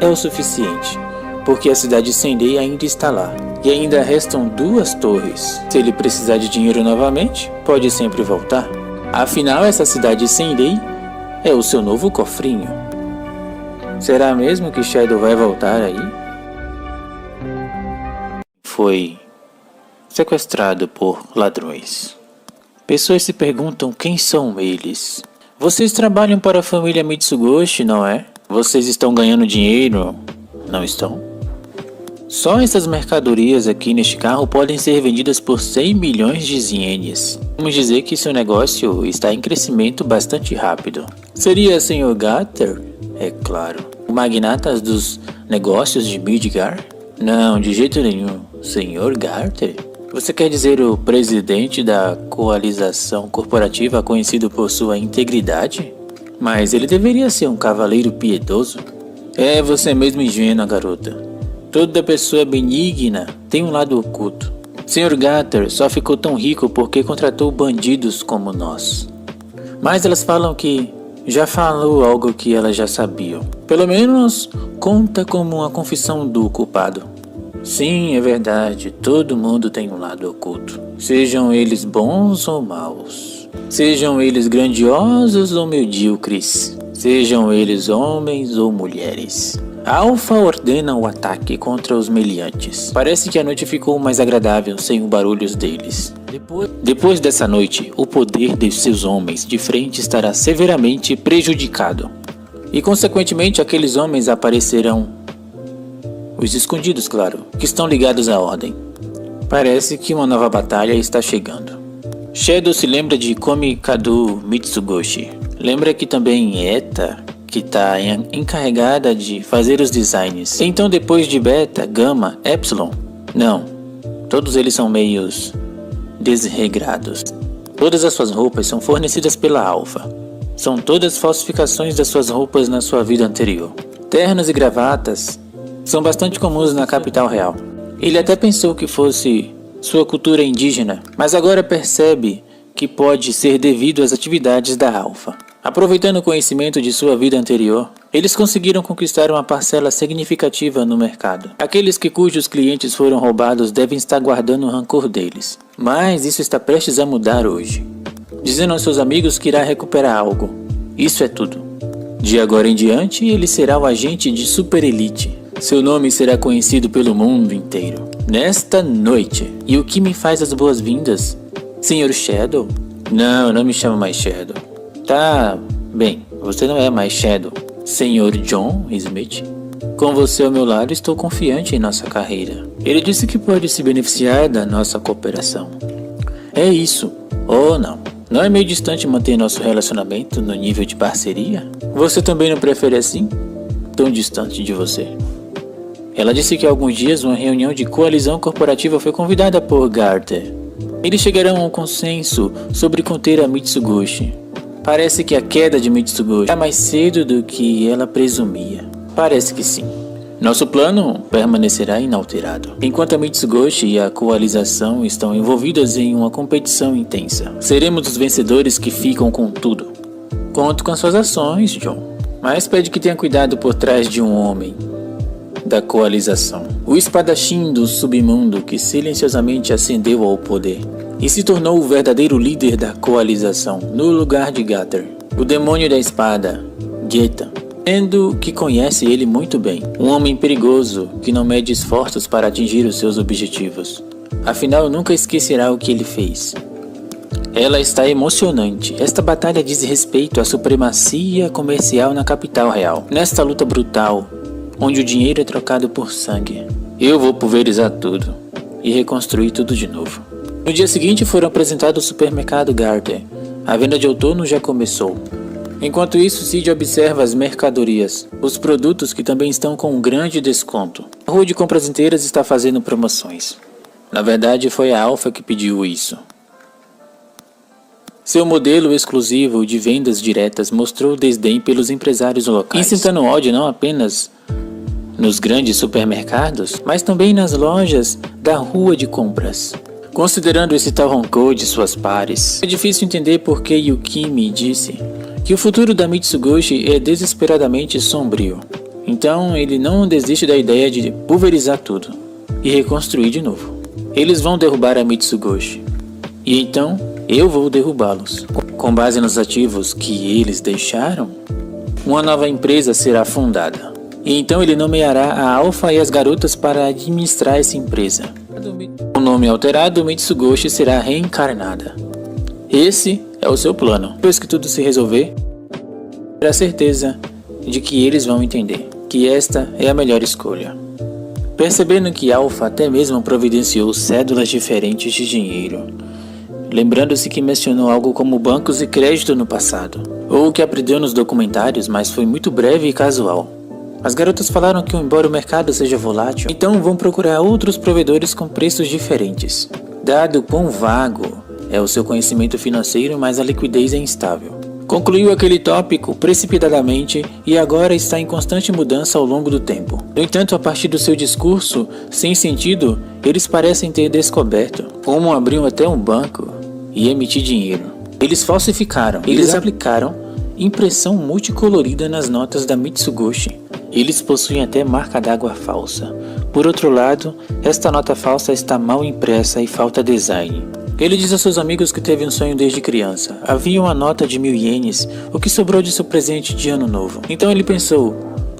[SPEAKER 1] é o suficiente, porque a cidade sem lei ainda está lá, e ainda restam 2 torres. Se ele precisar de dinheiro novamente, pode sempre voltar. Afinal, essa cidade sem lei é o seu novo cofrinho. Será mesmo que Shadow vai voltar aí? Foi sequestrado por ladrões. Pessoas se perguntam quem são eles. Vocês trabalham para a família Mitsugoshi, não é? Vocês estão ganhando dinheiro? Não estão? Só essas mercadorias aqui neste carro podem ser vendidas por 100 milhões de ienes. Vamos dizer que seu negócio está em crescimento bastante rápido. Seria Sr. Gatter? É claro. O magnata dos negócios de Midgar? Não, de jeito nenhum. Sr. Gatter? Você quer dizer o presidente da coalização corporativa conhecido por sua integridade? Mas ele deveria ser um cavaleiro piedoso. É você mesmo ingênua, garota. Toda pessoa benigna tem um lado oculto. Sr. Gatter só ficou tão rico porque contratou bandidos como nós. Mas elas falam que já falou algo que elas já sabiam. Pelo menos conta como uma confissão do culpado. Sim, é verdade, todo mundo tem um lado oculto. Sejam eles bons ou maus. Sejam eles grandiosos ou medíocres. Sejam eles homens ou mulheres. A Alpha ordena o ataque contra os meliantes. Parece que a noite ficou mais agradável sem os barulhos deles. Depois dessa noite, o poder de seus homens de frente estará severamente prejudicado. E consequentemente aqueles homens aparecerão, os escondidos, claro, que estão ligados à ordem. Parece que uma nova batalha está chegando. Shadow se lembra de Komikado Mitsugoshi. Lembra que também Eta, que está encarregada de fazer os designs. Então depois de Beta, Gama, Epsilon? Não, todos eles são meios desregrados. Todas as suas roupas são fornecidas pela Alpha. São todas falsificações das suas roupas na sua vida anterior. Ternos e gravatas são bastante comuns na capital real. Ele até pensou que fosse sua cultura indígena, mas agora percebe que pode ser devido às atividades da Alpha. Aproveitando o conhecimento de sua vida anterior, eles conseguiram conquistar uma parcela significativa no mercado. Aqueles cujos clientes foram roubados devem estar guardando o rancor deles. Mas isso está prestes a mudar hoje. Dizendo aos seus amigos que irá recuperar algo. Isso é tudo. De agora em diante, ele será o agente de Super Elite. Seu nome será conhecido pelo mundo inteiro. Nesta noite. E o que me faz as boas-vindas? Sr. Shadow? Não me chama mais Shadow. Tá bem, você não é mais Shadow. Sr. John Smith? Com você ao meu lado, estou confiante em nossa carreira. Ele disse que pode se beneficiar da nossa cooperação. É isso. Ou não. Não é meio distante manter nosso relacionamento no nível de parceria? Você também não prefere assim? Tão distante de você. Ela disse que há alguns dias uma reunião de coalizão corporativa foi convidada por Garter. Eles chegarão a um consenso sobre conter a Mitsugoshi. Parece que a queda de Mitsugoshi é mais cedo do que ela presumia. Parece que sim. Nosso plano permanecerá inalterado, enquanto a Mitsugoshi e a coalização estão envolvidas em uma competição intensa. Seremos os vencedores que ficam com tudo. Conto com suas ações, John. Mas pede que tenha cuidado por trás de um homem da coalização. O espadachim do submundo que silenciosamente ascendeu ao poder e se tornou o verdadeiro líder da coalização no lugar de Gatter. O demônio da espada, Geta. Sendo que conhece ele muito bem. Um homem perigoso que não mede esforços para atingir os seus objetivos. Afinal, nunca esquecerá o que ele fez. Ela está emocionante. Esta batalha diz respeito à supremacia comercial na capital real. Nesta luta brutal, onde o dinheiro é trocado por sangue. Eu vou pulverizar tudo e reconstruir tudo de novo. No dia seguinte foram apresentados ao supermercado Garter. A venda de outono já começou. Enquanto isso, Sid observa as mercadorias, os produtos que também estão com um grande desconto. A rua de compras inteiras está fazendo promoções. Na verdade, foi a Alpha que pediu isso. Seu modelo exclusivo de vendas diretas mostrou desdém pelos empresários locais, incitando ódio não apenas nos grandes supermercados, mas também nas lojas da rua de compras. Considerando esse tal rancor de suas pares, é difícil entender por que Yukimi disse que o futuro da Mitsugoshi é desesperadamente sombrio. Então ele não desiste da ideia de pulverizar tudo e reconstruir de novo. Eles vão derrubar a Mitsugoshi. E então eu vou derrubá-los. Com base nos ativos que eles deixaram, uma nova empresa será fundada. E então ele nomeará a Alpha e as garotas para administrar essa empresa. Com o nome alterado, Mitsugoshi será reencarnada. Esse é o seu plano. Depois que tudo se resolver, terá certeza de que eles vão entender que esta é a melhor escolha. Percebendo que Alpha até mesmo providenciou cédulas diferentes de dinheiro, lembrando-se que mencionou algo como bancos e crédito no passado, ou o que aprendeu nos documentários, mas foi muito breve e casual. As garotas falaram que, embora o mercado seja volátil, então vão procurar outros provedores com preços diferentes. Dado quão vago é o seu conhecimento financeiro, mas a liquidez é instável. Concluiu aquele tópico precipitadamente e agora está em constante mudança ao longo do tempo. No entanto, a partir do seu discurso sem sentido, eles parecem ter descoberto como abrir até um banco e emitir dinheiro. Eles falsificaram, eles aplicaram impressão multicolorida nas notas da Mitsugoshi. Eles possuem até marca d'água falsa. Por outro lado, esta nota falsa está mal impressa e falta design. Ele diz a seus amigos que teve um sonho desde criança. Havia uma nota de 1000 ienes, o que sobrou de seu presente de ano novo. Então ele pensou,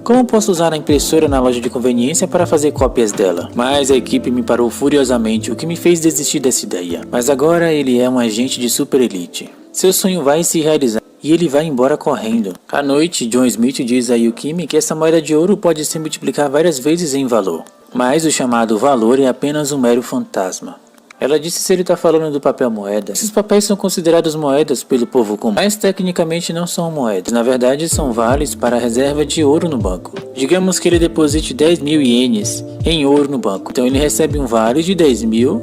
[SPEAKER 1] Como posso usar a impressora na loja de conveniência para fazer cópias dela? Mas a equipe me parou furiosamente, o que me fez desistir dessa ideia. Mas agora ele é um agente de super elite. Seu sonho vai se realizar e ele vai embora correndo. À noite, John Smith diz a Yukimi que essa moeda de ouro pode se multiplicar várias vezes em valor. Mas o chamado valor é apenas um mero fantasma. Ela disse se ele está falando do papel moeda. Esses papéis são considerados moedas pelo povo comum, mas tecnicamente não são moedas. Na verdade, são vales para a reserva de ouro no banco. Digamos que ele deposite 10.000 ienes em ouro no banco. Então ele recebe um vale de 10.000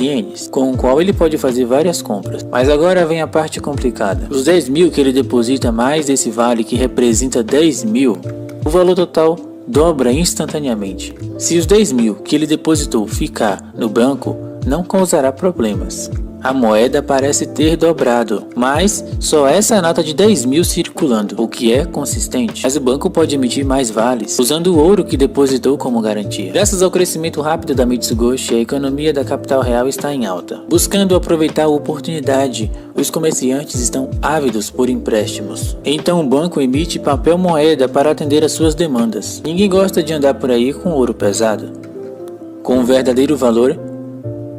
[SPEAKER 1] ienes, com o qual ele pode fazer várias compras. Mas agora vem a parte complicada. Os 10.000 que ele deposita mais esse vale que representa 10.000, o valor total dobra instantaneamente. Se os 10.000 que ele depositou ficar no banco, não causará problemas. A moeda parece ter dobrado, mas só essa nota de 10.000 circulando, o que é consistente. Mas o banco pode emitir mais vales, usando o ouro que depositou como garantia. Graças ao crescimento rápido da Mitsugoshi, a economia da capital real está em alta. Buscando aproveitar a oportunidade, os comerciantes estão ávidos por empréstimos. Então o banco emite papel moeda para atender às suas demandas. Ninguém gosta de andar por aí com ouro pesado. Com um verdadeiro valor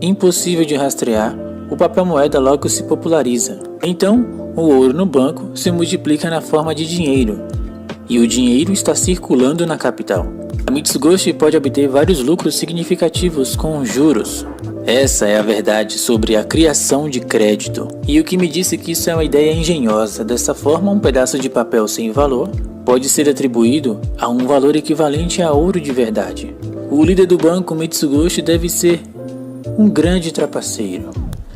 [SPEAKER 1] impossível de rastrear, o papel moeda logo se populariza. Então, o ouro no banco se multiplica na forma de dinheiro, e o dinheiro está circulando na capital. A Mitsugoshi pode obter vários lucros significativos com juros. Essa é a verdade sobre a criação de crédito. E o que me disse que isso é uma ideia engenhosa. Dessa forma, um pedaço de papel sem valor pode ser atribuído a um valor equivalente a ouro de verdade. O líder do banco Mitsugoshi deve ser um grande trapaceiro.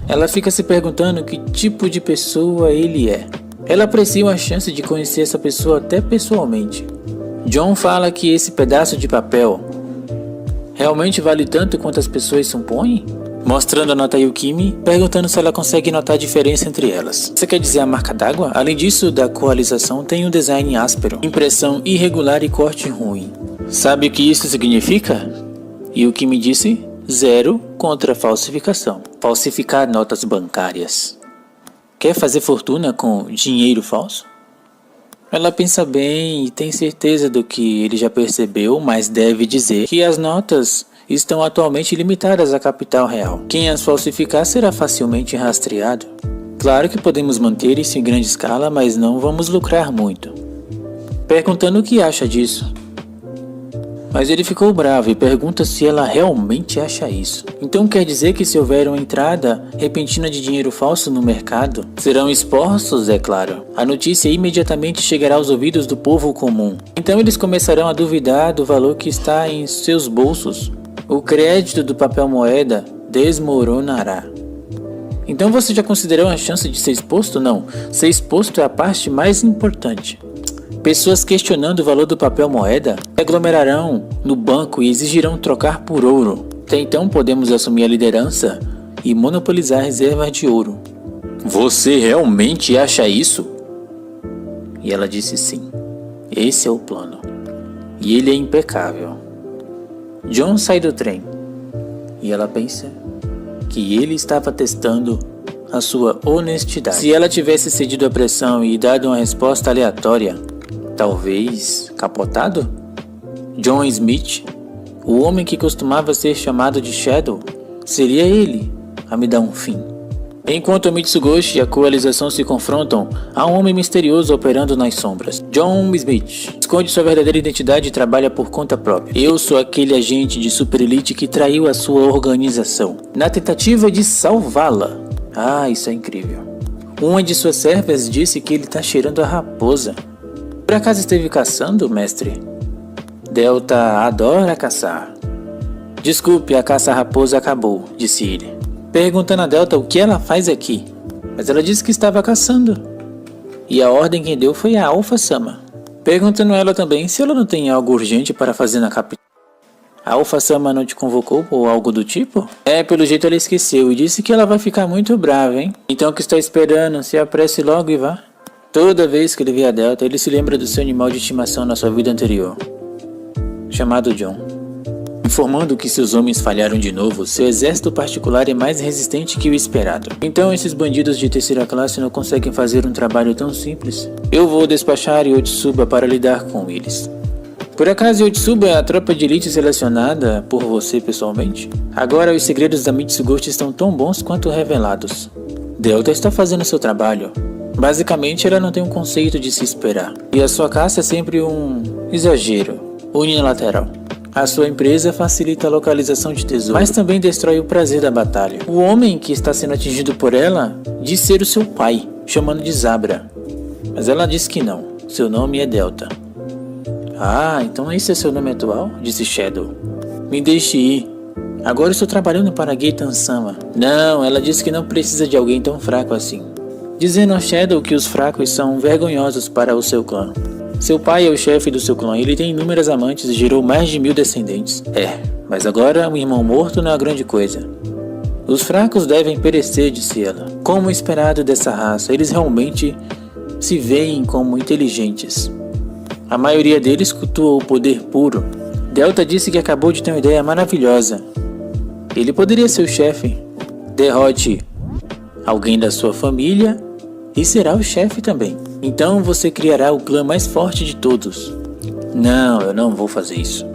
[SPEAKER 1] Ela fica se perguntando que tipo de pessoa ele é. Ela aprecia a chance de conhecer essa pessoa até pessoalmente. John fala que esse pedaço de papel realmente vale tanto quanto as pessoas supõem? Mostrando a nota a Yukimi, perguntando se ela consegue notar a diferença entre elas. Você quer dizer a marca d'água? Além disso, da coalização tem um design áspero, impressão irregular e corte ruim. Sabe o que isso significa? Yukimi disse: 0 contra falsificação. Falsificar notas bancárias. Quer fazer fortuna com dinheiro falso? Ela pensa bem e tem certeza do que ele já percebeu, mas deve dizer que as notas estão atualmente limitadas à capital real. Quem as falsificar será facilmente rastreado. Claro que podemos manter isso em grande escala, mas não vamos lucrar muito. Perguntando o que acha disso. Mas ele ficou bravo e pergunta se ela realmente acha isso. Então quer dizer que se houver uma entrada repentina de dinheiro falso no mercado, serão expostos, é claro. A notícia imediatamente chegará aos ouvidos do povo comum. Então eles começarão a duvidar do valor que está em seus bolsos. O crédito do papel moeda desmoronará. Então você já considerou a chance de ser exposto? Não. Ser exposto é a parte mais importante. Pessoas questionando o valor do papel moeda se aglomerarão no banco e exigirão trocar por ouro. Até então podemos assumir a liderança e monopolizar reservas de ouro. Você realmente acha isso? E ela disse sim. Esse é o plano. E ele é impecável. John sai do trem e ela pensa que ele estava testando a sua honestidade. Se ela tivesse cedido à pressão e dado uma resposta aleatória, talvez capotado? John Smith, o homem que costumava ser chamado de Shadow, seria ele a me dar um fim. Enquanto Mitsugoshi e a coalização se confrontam, há um homem misterioso operando nas sombras. John Smith esconde sua verdadeira identidade e trabalha por conta própria. Eu sou aquele agente de super elite que traiu a sua organização, na tentativa de salvá-la. Ah, isso é incrível. Uma de suas servas disse que ele está cheirando a raposa. Por acaso esteve caçando, mestre? Delta adora caçar. Desculpe, a caça-raposa acabou, disse ele, perguntando a Delta o que ela faz aqui. Mas ela disse que estava caçando. E a ordem quem deu foi a Alpha-sama. Perguntando a ela também se ela não tem algo urgente para fazer na capital. A Alpha-sama não te convocou ou algo do tipo? Pelo jeito ela esqueceu e disse que ela vai ficar muito brava, hein? Então o que está esperando? Se apresse logo e vá. Toda vez que ele vê a Delta, ele se lembra do seu animal de estimação na sua vida anterior, chamado John. Informando que seus homens falharam de novo, seu exército particular é mais resistente que o esperado. Então esses bandidos de terceira classe não conseguem fazer um trabalho tão simples. Eu vou despachar Yotsuba para lidar com eles. Por acaso Yotsuba é a tropa de elite selecionada por você pessoalmente? Agora os segredos da Mitsugoshi estão tão bons quanto revelados. Delta está fazendo seu trabalho. Basicamente ela não tem um conceito de se esperar. E a sua caça é sempre um exagero, unilateral. A sua empresa facilita a localização de tesouros, mas também destrói o prazer da batalha. O homem que está sendo atingido por ela diz ser o seu pai, chamando de Zabra. Mas ela diz que não, seu nome é Delta. Ah, então esse é seu nome atual? Disse Shadow. Me deixe ir. Agora estou trabalhando para Geitan-sama. Não, ela disse que não precisa de alguém tão fraco assim. Dizendo a Shadow que os fracos são vergonhosos para o seu clã. Seu pai é o chefe do seu clã, ele tem inúmeras amantes e gerou mais de 1000 descendentes. Mas agora um irmão morto não é grande coisa. Os fracos devem perecer, disse ela. Como esperado dessa raça, eles realmente se veem como inteligentes. A maioria deles cultua o poder puro. Delta disse que acabou de ter uma ideia maravilhosa. Ele poderia ser o chefe. Derrote alguém da sua família e será o chefe também. Então você criará o clã mais forte de todos. Não, eu não vou fazer isso.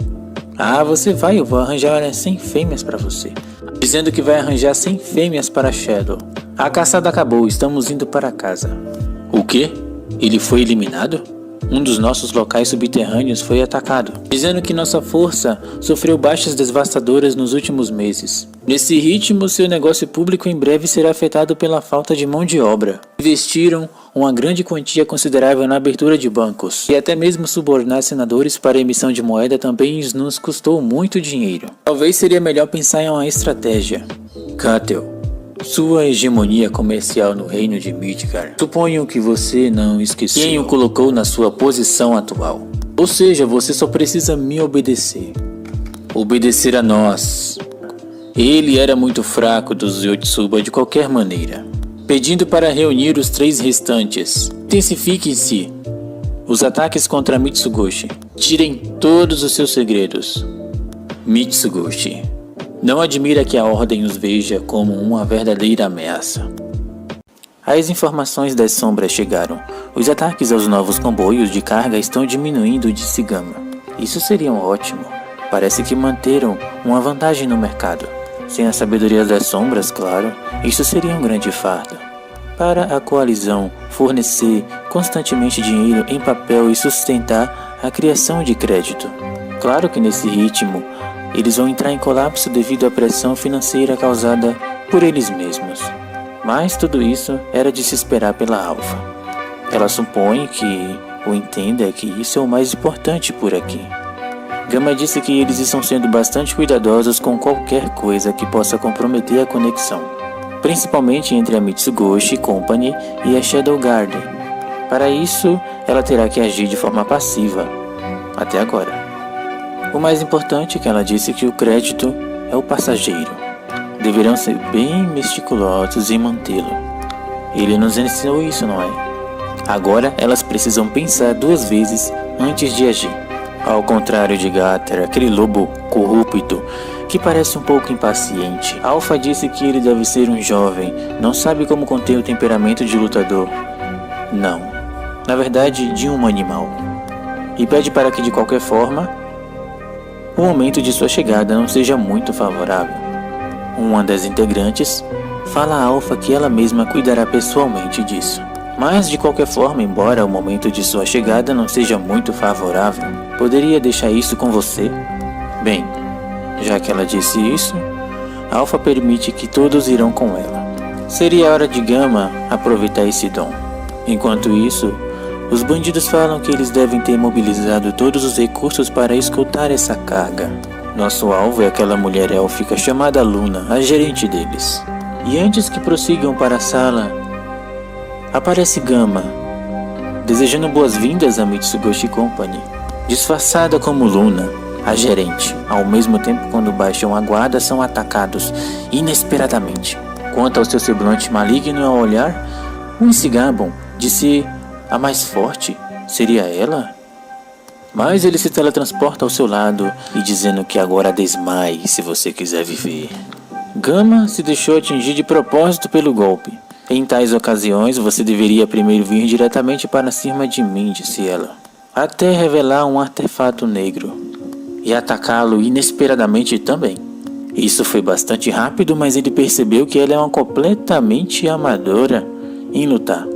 [SPEAKER 1] Ah, você vai, eu vou arranjar 100 fêmeas para você. Dizendo que vai arranjar 100 fêmeas para Shadow. A caçada acabou, estamos indo para casa. O quê? Ele foi eliminado? Um dos nossos locais subterrâneos foi atacado, dizendo que nossa força sofreu baixas devastadoras nos últimos meses. Nesse ritmo, seu negócio público em breve será afetado pela falta de mão de obra. Investiram uma grande quantia considerável na abertura de bancos, e até mesmo subornar senadores para a emissão de moeda também nos custou muito dinheiro. Talvez seria melhor pensar em uma estratégia. Katel, sua hegemonia comercial no reino de Midgar. Suponho que você não esqueceu quem o colocou na sua posição atual. Ou seja, você só precisa me obedecer. Obedecer a nós. Ele era muito fraco dos Yotsuba de qualquer maneira. Pedindo para reunir os 3 restantes. Intensifiquem-se os ataques contra Mitsugoshi. Tirem todos os seus segredos. Mitsugoshi. Não admira que a Ordem os veja como uma verdadeira ameaça. As informações das sombras chegaram. Os ataques aos novos comboios de carga estão diminuindo, disse Gama. Isso seria ótimo. Parece que manteram uma vantagem no mercado. Sem a sabedoria das sombras, claro, isso seria um grande fardo. Para a coalizão fornecer constantemente dinheiro em papel e sustentar a criação de crédito. Claro que nesse ritmo, eles vão entrar em colapso devido à pressão financeira causada por eles mesmos. Mas tudo isso era de se esperar pela Alpha. Ela supõe que o entenda que isso é o mais importante por aqui. Gama disse que eles estão sendo bastante cuidadosos com qualquer coisa que possa comprometer a conexão, principalmente entre a Mitsugoshi Company e a Shadow Garden. Para isso, ela terá que agir de forma passiva, até agora. O mais importante é que ela disse que o crédito é o passageiro. Deverão ser bem meticulosos em mantê-lo. Ele nos ensinou isso, não é? Agora elas precisam pensar 2 vezes antes de agir. Ao contrário de Gatter, aquele lobo corrupto que parece um pouco impaciente. Alpha disse que ele deve ser um jovem, não sabe como conter o temperamento de lutador. Não, na verdade de um animal. E pede para que de qualquer forma o momento de sua chegada não seja muito favorável. Uma das integrantes fala a Alpha que ela mesma cuidará pessoalmente disso. Mas de qualquer forma, embora o momento de sua chegada não seja muito favorável, poderia deixar isso com você? Bem, já que ela disse isso, Alpha permite que todos irão com ela. Seria hora de Gama aproveitar esse dom. Enquanto isso, os bandidos falam que eles devem ter mobilizado todos os recursos para escoltar essa carga. Nosso alvo é aquela mulher élfica chamada Luna, a gerente deles. E antes que prossigam para a sala, aparece Gama, desejando boas-vindas à Mitsugoshi Company, disfarçada como Luna, a gerente. Ao mesmo tempo, quando baixam a guarda, são atacados inesperadamente. Quanto ao seu semblante maligno ao olhar, uns se gabam de ser a mais forte. Seria ela? Mas ele se teletransporta ao seu lado e dizendo que agora desmaie se você quiser viver. Gama se deixou atingir de propósito pelo golpe. Em tais ocasiões, você deveria primeiro vir diretamente para cima de mim, disse ela. até revelar um artefato negro e atacá-lo inesperadamente também. Isso foi bastante rápido, mas ele percebeu que ela é uma completamente amadora em lutar.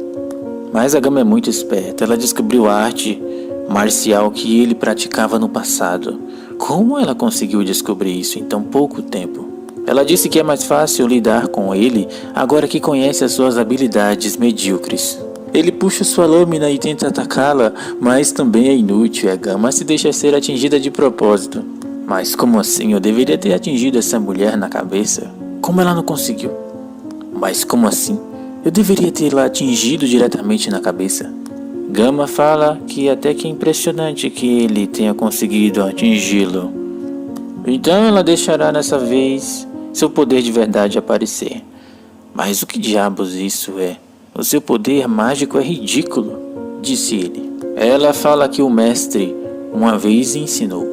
[SPEAKER 1] Mas a Gama é muito esperta, ela descobriu a arte marcial que ele praticava no passado. Como ela conseguiu descobrir isso em tão pouco tempo? Ela disse que é mais fácil lidar com ele agora que conhece as suas habilidades medíocres. Ele puxa sua lâmina e tenta atacá-la, mas também é inútil. A Gama se deixa ser atingida de propósito. Mas como assim? Eu deveria ter atingido essa mulher na cabeça? Como ela não conseguiu? Mas como assim? Eu deveria tê-la atingido diretamente na cabeça. Gama fala que até que é impressionante que ele tenha conseguido atingi-lo. Então ela deixará nessa vez seu poder de verdade aparecer. Mas o que diabos isso é? O seu poder mágico é ridículo, disse ele. Ela fala que o mestre uma vez ensinou.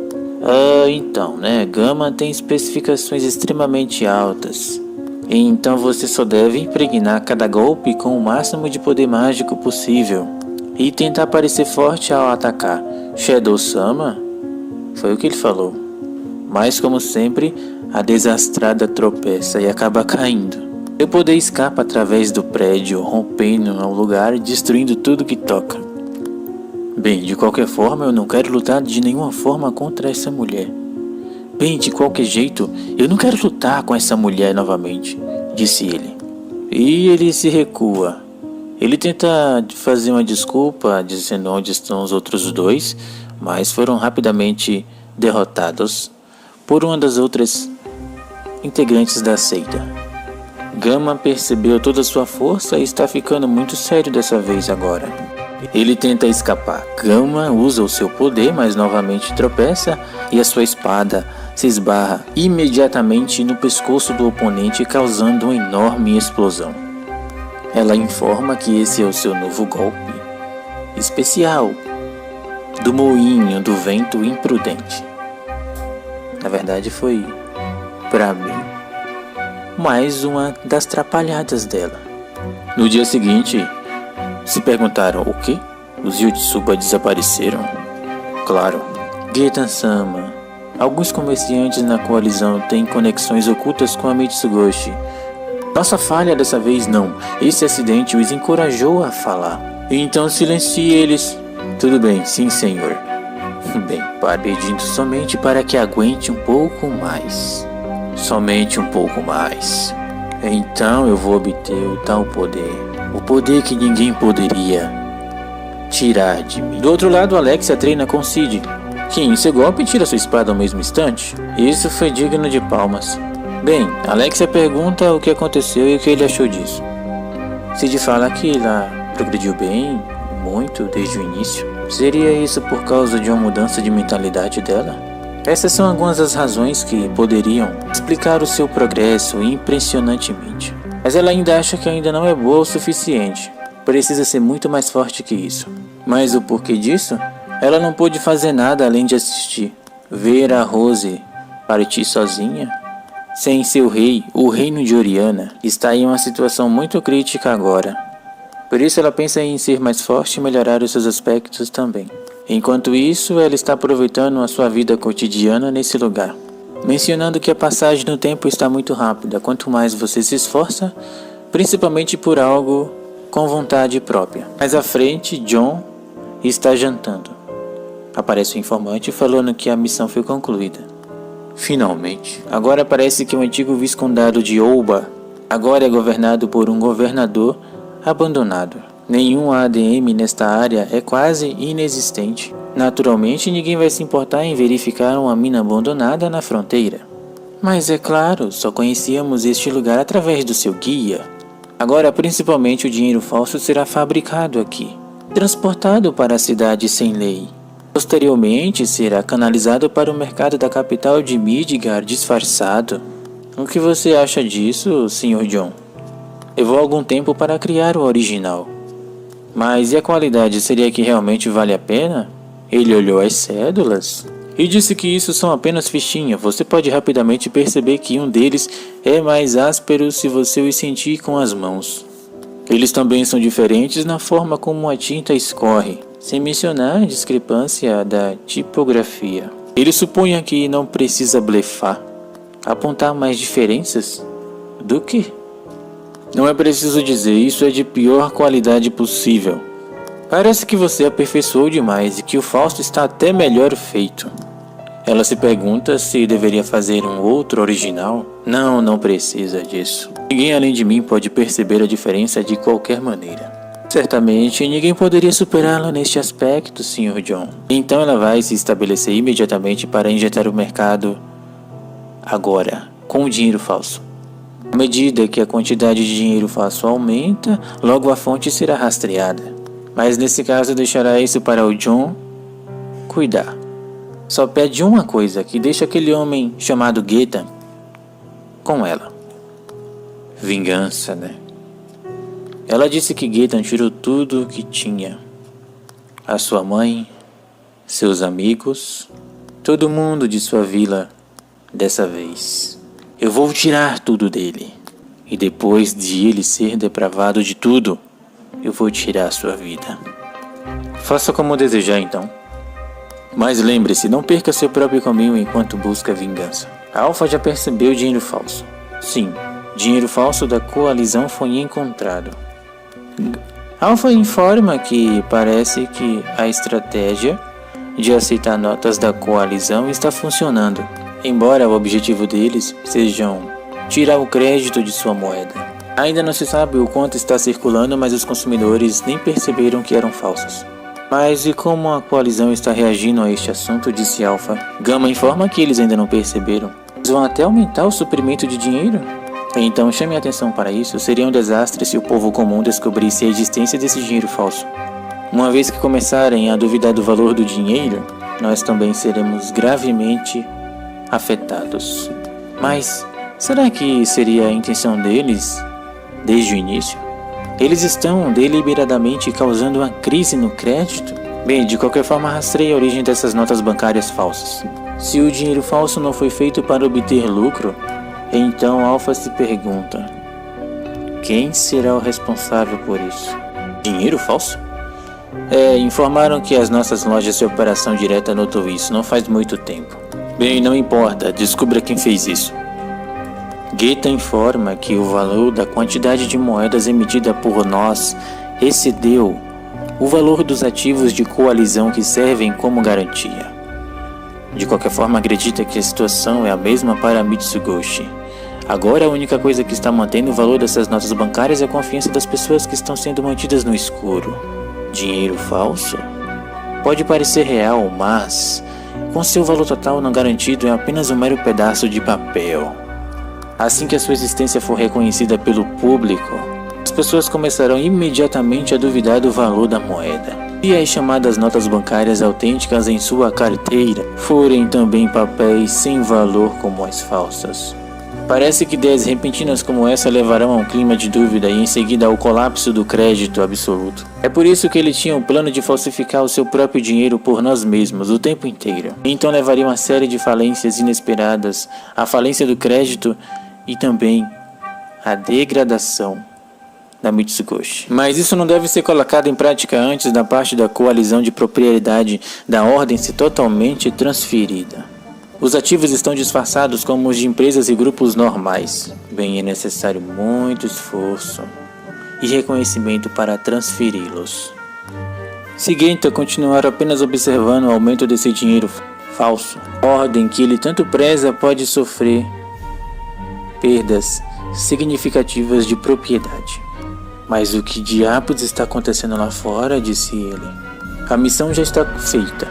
[SPEAKER 1] Então, né? Gama tem especificações extremamente altas. Então você só deve impregnar cada golpe com o máximo de poder mágico possível e tentar parecer forte ao atacar. Shadow-sama? Foi o que ele falou. Mas como sempre, a desastrada tropeça e acaba caindo. Seu poder escapa através do prédio, rompendo ao lugar e destruindo tudo que toca. Bem, de qualquer forma, eu não quero lutar de nenhuma forma contra essa mulher. Bem, de qualquer jeito, eu não quero lutar com essa mulher novamente, disse ele. E ele se recua. Ele tenta fazer uma desculpa, dizendo onde estão os outros dois, mas foram rapidamente derrotados por uma das outras integrantes da seita. Gama percebeu toda a sua força e está ficando muito sério dessa vez agora. Ele tenta escapar. Gama usa o seu poder, mas novamente tropeça e a sua espada se esbarra imediatamente no pescoço do oponente, causando uma enorme explosão. Ela informa que esse é o seu novo golpe especial do moinho do vento imprudente. Na verdade foi, pra mim, mais uma das trapalhadas dela. No dia seguinte, se perguntaram o quê? Os Yotsuba desapareceram? Claro. Getan-sama. Alguns comerciantes na coalizão têm conexões ocultas com a Mitsugoshi. Nossa falha dessa vez não. Esse acidente os encorajou a falar. Então silencie eles. Tudo bem, sim senhor. Bem, pedindo somente para que aguente um pouco mais. Somente um pouco mais. Então eu vou obter o tal poder. O poder que ninguém poderia tirar de mim. Do outro lado, Alexia treina com Cid, que em seu golpe tira sua espada ao mesmo instante. Isso foi digno de palmas. Bem, Alexia pergunta o que aconteceu e o que ele achou disso. Cid fala que ela progrediu bem, muito, desde o início. Seria isso por causa de uma mudança de mentalidade dela? Essas são algumas das razões que poderiam explicar o seu progresso impressionantemente. Mas ela ainda acha que ainda não é boa o suficiente. Precisa ser muito mais forte que isso. Mas o porquê disso? Ela não pôde fazer nada além de assistir. Ver a Rose partir sozinha? Sem seu rei, o reino de Oriana está em uma situação muito crítica agora. Por isso ela pensa em ser mais forte e melhorar os seus aspectos também. Enquanto isso, ela está aproveitando a sua vida cotidiana nesse lugar, mencionando que a passagem no tempo está muito rápida. Quanto mais você se esforça, principalmente por algo com vontade própria. Mais à frente, John está jantando. Aparece o informante falando que a missão foi concluída. Finalmente. Agora parece que o antigo viscondado de Ouba agora é governado por um governador abandonado. Nenhum ADM nesta área é quase inexistente. Naturalmente, ninguém vai se importar em verificar uma mina abandonada na fronteira. Mas é claro, só conhecíamos este lugar através do seu guia. Agora, principalmente, o dinheiro falso será fabricado aqui, transportado para a cidade sem lei. Posteriormente, será canalizado para o mercado da capital de Midgar disfarçado. O que você acha disso, Sr. John? Levou algum tempo para criar o original. Mas e a qualidade, seria que realmente vale a pena? Ele olhou as cédulas e disse que isso são apenas fichinhas. Você pode rapidamente perceber que um deles é mais áspero se você os sentir com as mãos. Eles também são diferentes na forma como a tinta escorre. sem mencionar a discrepância da tipografia. Ele supõe que não precisa blefar, apontar mais diferenças do que? Não é preciso dizer, isso é de pior qualidade possível. Parece que você aperfeiçoou demais e que o Fausto está até melhor feito. Ela se pergunta se deveria fazer um outro original. Não precisa disso. Ninguém além de mim pode perceber a diferença de qualquer maneira. Certamente, ninguém poderia superá-la neste aspecto, Sr. John. Então ela vai se estabelecer imediatamente para injetar o mercado agora, com o dinheiro falso. À medida que a quantidade de dinheiro falso aumenta, logo a fonte será rastreada. Mas nesse caso deixará isso para o John cuidar. Só pede uma coisa, que deixe aquele homem chamado Gaetan com ela. Vingança, né? Ela disse que Gaetan tirou tudo o que tinha. A sua mãe, seus amigos, todo mundo de sua vila dessa vez. Eu vou tirar tudo dele. E depois de ele ser depravado de tudo, eu vou tirar a sua vida. Faça como desejar então. Mas lembre-se, não perca seu próprio caminho enquanto busca vingança. A Alpha já percebeu o dinheiro falso. Sim, dinheiro falso da coalizão foi encontrado. Alpha informa que parece que a estratégia de aceitar notas da coalizão está funcionando, embora o objetivo deles sejam tirar o crédito de sua moeda. Ainda não se sabe o quanto está circulando, mas os consumidores nem perceberam que eram falsos. Mas e como a coalizão está reagindo a este assunto, disse Alpha. Gama informa que eles ainda não perceberam. Eles vão até aumentar o suprimento de dinheiro? Então chame a atenção para isso. Seria um desastre se o povo comum descobrisse a existência desse dinheiro falso. Uma vez que começarem a duvidar do valor do dinheiro, nós também seremos gravemente afetados. Mas será que seria a intenção deles desde o início? Eles estão deliberadamente causando uma crise no crédito? Bem, de qualquer forma rastreie a origem dessas notas bancárias falsas. Se o dinheiro falso não foi feito para obter lucro, então Alpha se pergunta: quem será o responsável por isso? Dinheiro falso? Informaram que as nossas lojas de operação direta notou isso não faz muito tempo. Bem, não importa, descubra quem fez isso. Gaetan informa que o valor da quantidade de moedas emitida por nós excedeu o valor dos ativos de coalizão que servem como garantia. De qualquer forma, acredita que a situação é a mesma para Mitsugoshi. Agora a única coisa que está mantendo o valor dessas notas bancárias é a confiança das pessoas que estão sendo mantidas no escuro. Dinheiro falso? Pode parecer real, mas com seu valor total não garantido é apenas um mero pedaço de papel. Assim que a sua existência for reconhecida pelo público, as pessoas começarão imediatamente a duvidar do valor da moeda. E as chamadas notas bancárias autênticas em sua carteira forem também papéis sem valor como as falsas. Parece que ideias repentinas como essa levarão a um clima de dúvida e em seguida ao colapso do crédito absoluto. É por isso que ele tinha o plano de falsificar o seu próprio dinheiro por nós mesmos o tempo inteiro. Então levaria uma série de falências inesperadas, a falência do crédito e também a degradação da Mitsugoshi. Mas isso não deve ser colocado em prática antes da parte da coalizão de propriedade da ordem ser totalmente transferida. Os ativos estão disfarçados como os de empresas e grupos normais. Bem, é necessário muito esforço e reconhecimento para transferi-los. Se Gaetan continuar apenas observando o aumento desse dinheiro falso, a ordem que ele tanto preza pode sofrer perdas significativas de propriedade. Mas o que diabos está acontecendo lá fora? Disse ele. A missão já está feita.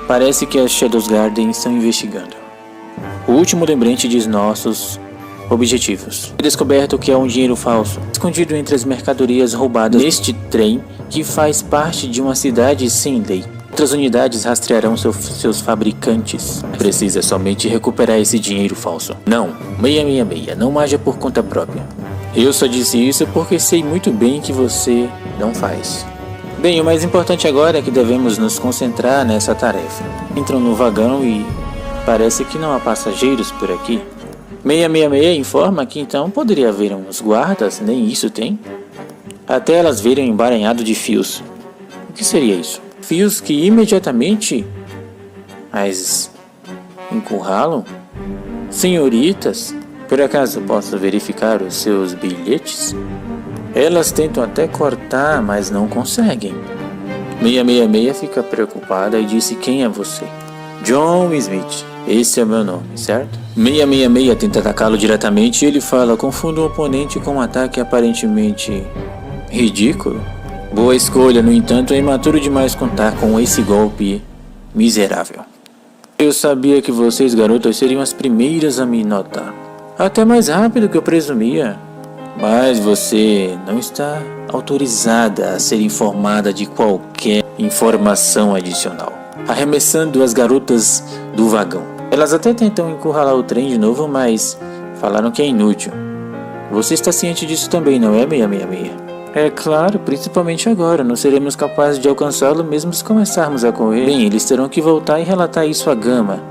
[SPEAKER 1] Parece que as Shadows Garden estão investigando. O último lembrete de nossos objetivos. Foi descoberto que há um dinheiro falso escondido entre as mercadorias roubadas neste trem que faz parte de uma cidade sem lei. Outras unidades rastrearão seus fabricantes. Precisa somente recuperar esse dinheiro falso. Não, 666, não haja por conta própria. Eu só disse isso porque sei muito bem que você não faz. Bem, o mais importante agora é que devemos nos concentrar nessa tarefa. Entram no vagão e parece que não há passageiros por aqui. 666 informa que então poderia haver uns guardas, nem isso tem. Até elas virem um emaranhado de fios. O que seria isso? Fios que imediatamente as encurralam? Senhoritas, por acaso posso verificar os seus bilhetes? Elas tentam até cortar, mas não conseguem. 666 fica preocupada e disse: quem é você? John Smith. Esse é o meu nome, certo? 666 tenta atacá-lo diretamente e ele fala: confunda o oponente com um ataque aparentemente ridículo. Boa escolha, no entanto, é imaturo demais contar com esse golpe miserável. Eu sabia que vocês, garotas, seriam as primeiras a me notar. Até mais rápido que eu presumia. Mas você não está autorizada a ser informada de qualquer informação adicional. Arremessando as garotas do vagão. Elas até tentam encurralar o trem de novo, mas falaram que é inútil. Você está ciente disso também, não é, 666? É claro, principalmente agora. Não seremos capazes de alcançá-lo mesmo se começarmos a correr. Bem, eles terão que voltar e relatar isso à Gama.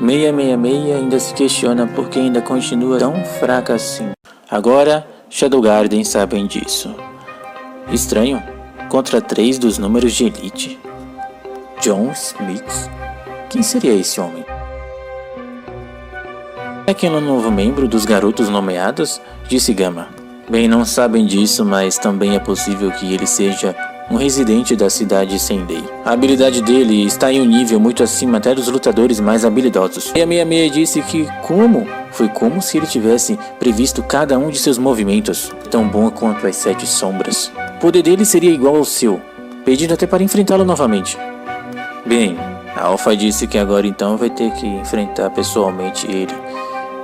[SPEAKER 1] 666 ainda se questiona por que ainda continua tão fraca assim. Agora, Shadow Garden sabem disso. Estranho, contra 3 dos números de elite. John Smith? Quem seria esse homem? É aquele novo membro dos garotos nomeados? Disse Gama. Bem, não sabem disso, mas também é possível que ele seja um residente da cidade sem lei. A habilidade dele está em um nível muito acima até dos lutadores mais habilidosos. 666 disse que foi como se ele tivesse previsto cada um de seus movimentos, tão bom quanto as 7 sombras. O poder dele seria igual ao seu, pedindo até para enfrentá-lo novamente. Bem, a Alpha disse que agora então vai ter que enfrentar pessoalmente ele.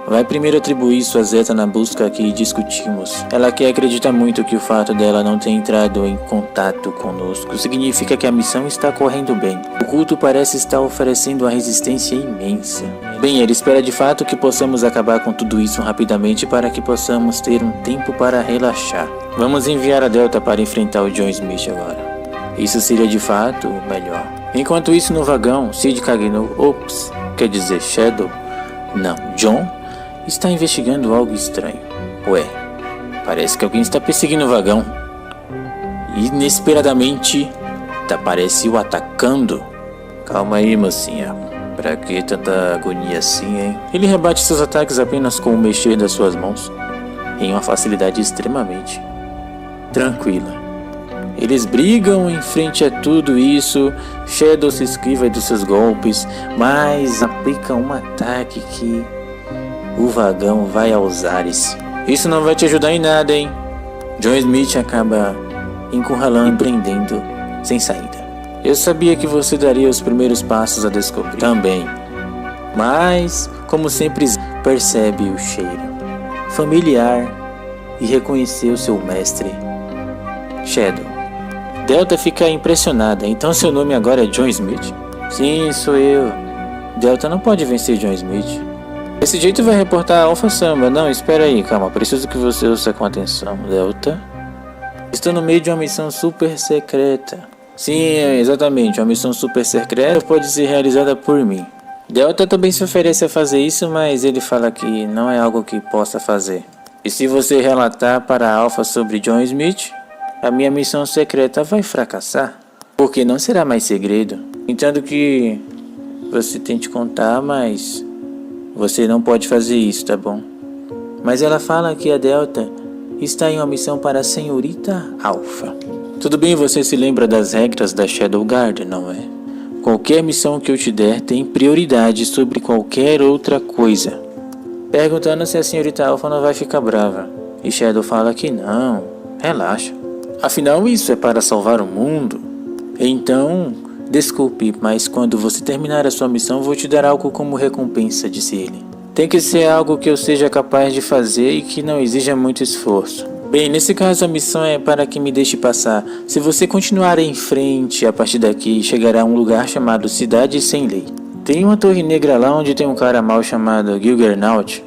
[SPEAKER 1] Vai primeiro atribuir sua Zeta na busca que discutimos. Ela quer acreditar muito que o fato dela não ter entrado em contato conosco significa que a missão está correndo bem. O culto parece estar oferecendo uma resistência imensa. Bem, ele espera de fato que possamos acabar com tudo isso rapidamente para que possamos ter um tempo para relaxar. Vamos enviar a Delta para enfrentar o John Smith agora. Isso seria de fato melhor. Enquanto isso, no vagão, Sid Cagnou, quer dizer Shadow, não, John, está investigando algo estranho. Ué, parece que alguém está perseguindo o vagão. Inesperadamente, parece o atacando. Calma aí, mocinha. Pra que tanta agonia assim, hein? Ele rebate seus ataques apenas com o mexer das suas mãos, em uma facilidade extremamente tranquila. Eles brigam em frente a tudo isso. Shadow se esquiva dos seus golpes, mas aplica um ataque que o vagão vai aos ares. Isso não vai te ajudar em nada, hein? John Smith acaba encurralando, prendendo, sem saída. Eu sabia que você daria os primeiros passos a descobrir também. Mas, como sempre, percebe o cheiro familiar e reconheceu seu mestre, Shadow. Delta fica impressionada. Então seu nome agora é John Smith? Sim, sou eu. Delta não pode vencer John Smith. Desse jeito vai reportar a Alpha Samba. Não, espera aí, calma. Preciso que você ouça com atenção. Delta, estou no meio de uma missão super secreta. Sim, exatamente. Uma missão super secreta pode ser realizada por mim. Delta também se oferece a fazer isso, mas ele fala que não é algo que possa fazer. E se você relatar para a Alpha sobre John Smith, a minha missão secreta vai fracassar. Porque não será mais segredo. Entendo que você tente contar, mas você não pode fazer isso, tá bom? Mas ela fala que a Delta está em uma missão para a senhorita Alpha. Tudo bem, você se lembra das regras da Shadow Garden, não é? Qualquer missão que eu te der tem prioridade sobre qualquer outra coisa. Perguntando se a senhorita Alpha não vai ficar brava. E Shadow fala que não, relaxa. Afinal, isso é para salvar o mundo. Então, desculpe, mas quando você terminar a sua missão, vou te dar algo como recompensa, disse ele. Tem que ser algo que eu seja capaz de fazer e que não exija muito esforço. Bem, nesse caso a missão é para que me deixe passar. Se você continuar em frente, a partir daqui chegará a um lugar chamado Cidade Sem Lei. Tem uma torre negra lá onde tem um cara mau chamado Gilgernaut.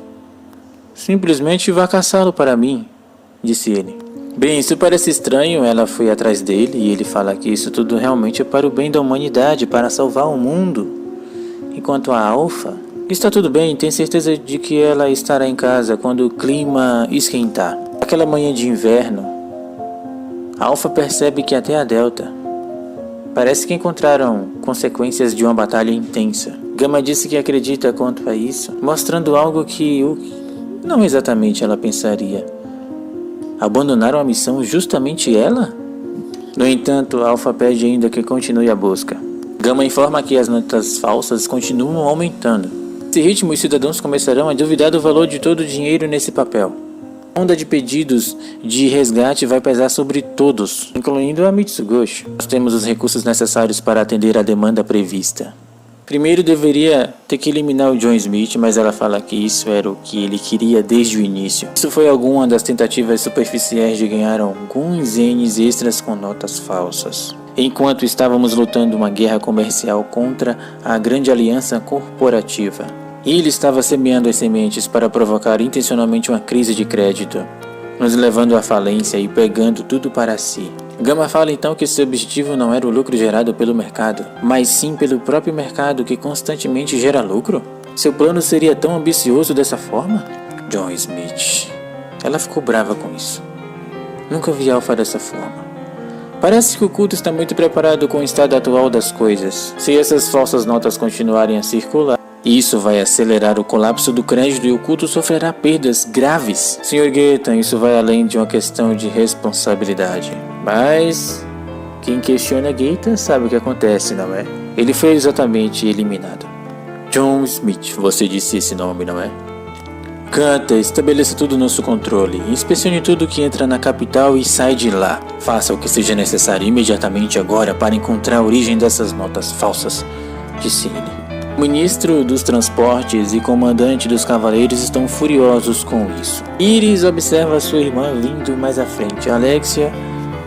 [SPEAKER 1] Simplesmente vá caçá-lo para mim, disse ele. Bem, isso parece estranho. Ela foi atrás dele e ele fala que isso tudo realmente é para o bem da humanidade, para salvar o mundo. Enquanto a Alpha, está tudo bem, tem certeza de que ela estará em casa quando o clima esquentar. Aquela manhã de inverno, a Alpha percebe que até a Delta Parece que encontraram consequências de uma batalha intensa. Gamma disse que acredita quanto a isso, mostrando algo que não exatamente ela pensaria. Abandonaram a missão justamente ela? No entanto, Alpha pede ainda que continue a busca. Gamma informa que as notas falsas continuam aumentando. Nesse ritmo, os cidadãos começarão a duvidar do valor de todo o dinheiro nesse papel. A onda de pedidos de resgate vai pesar sobre todos, incluindo a Mitsugoshi. Nós temos os recursos necessários para atender a demanda prevista. Primeiro deveria ter que eliminar o John Smith, mas ela fala que isso era o que ele queria desde o início. Isso foi alguma das tentativas superficiais de ganhar alguns ienes extras com notas falsas. Enquanto estávamos lutando uma guerra comercial contra a grande aliança corporativa. Ele estava semeando as sementes para provocar intencionalmente uma crise de crédito, nos levando à falência e pegando tudo para si. Gamma fala então que seu objetivo não era o lucro gerado pelo mercado, mas sim pelo próprio mercado que constantemente gera lucro? Seu plano seria tão ambicioso dessa forma? John Smith. Ela ficou brava com isso. Nunca vi Alpha dessa forma. Parece que o culto está muito preparado com o estado atual das coisas. Se essas falsas notas continuarem a circular, isso vai acelerar o colapso do crédito e o culto sofrerá perdas graves. Sr. Gaetan, isso vai além de uma questão de responsabilidade. Mas quem questiona Gaetan sabe o que acontece, não é? Ele foi exatamente eliminado. John Smith, você disse esse nome, não é? Canta, estabeleça tudo no nosso controle. Inspecione tudo que entra na capital e sai de lá. Faça o que seja necessário imediatamente agora para encontrar a origem dessas notas falsas, disse ele. O ministro dos transportes e comandante dos cavaleiros estão furiosos com isso. Iris observa sua irmã vindo mais à frente. Alexia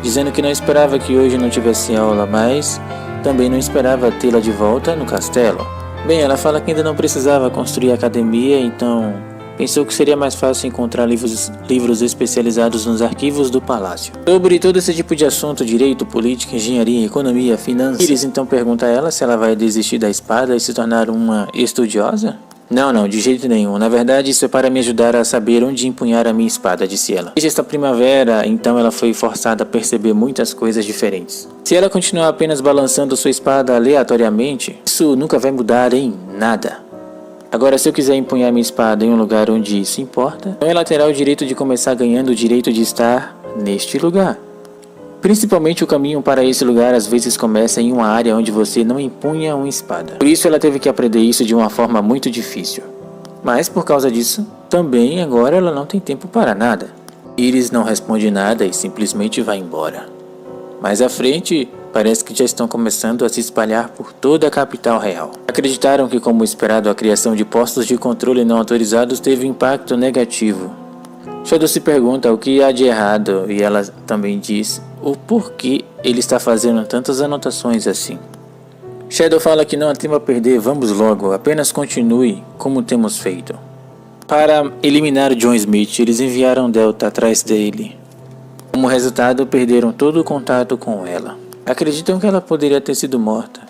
[SPEAKER 1] dizendo que não esperava que hoje não tivesse aula, mas também não esperava tê-la de volta no castelo. Bem, ela fala que ainda não precisava construir a academia, então pensou que seria mais fácil encontrar livros especializados nos arquivos do palácio. Sobre todo esse tipo de assunto, direito, política, engenharia, economia, finanças, Iris então pergunta a ela se ela vai desistir da espada e se tornar uma estudiosa? Não, de jeito nenhum. Na verdade, isso é para me ajudar a saber onde empunhar a minha espada, disse ela. Desde esta primavera, então ela foi forçada a perceber muitas coisas diferentes. Se ela continuar apenas balançando sua espada aleatoriamente, isso nunca vai mudar em nada. Agora, se eu quiser empunhar minha espada em um lugar onde isso importa, então ela terá o direito de começar ganhando o direito de estar neste lugar. Principalmente o caminho para esse lugar às vezes começa em uma área onde você não empunha uma espada. Por isso ela teve que aprender isso de uma forma muito difícil. Mas por causa disso, também agora ela não tem tempo para nada. Iris não responde nada e simplesmente vai embora. Mais à frente, parece que já estão começando a se espalhar por toda a capital real. Acreditaram que, como esperado, a criação de postos de controle não autorizados teve impacto negativo. Shadow se pergunta o que há de errado e ela também diz o porquê ele está fazendo tantas anotações assim. Shadow fala que não há tempo a perder, vamos logo, apenas continue como temos feito. Para eliminar John Smith, eles enviaram Delta atrás dele. Como resultado, perderam todo o contato com ela. Acreditam que ela poderia ter sido morta.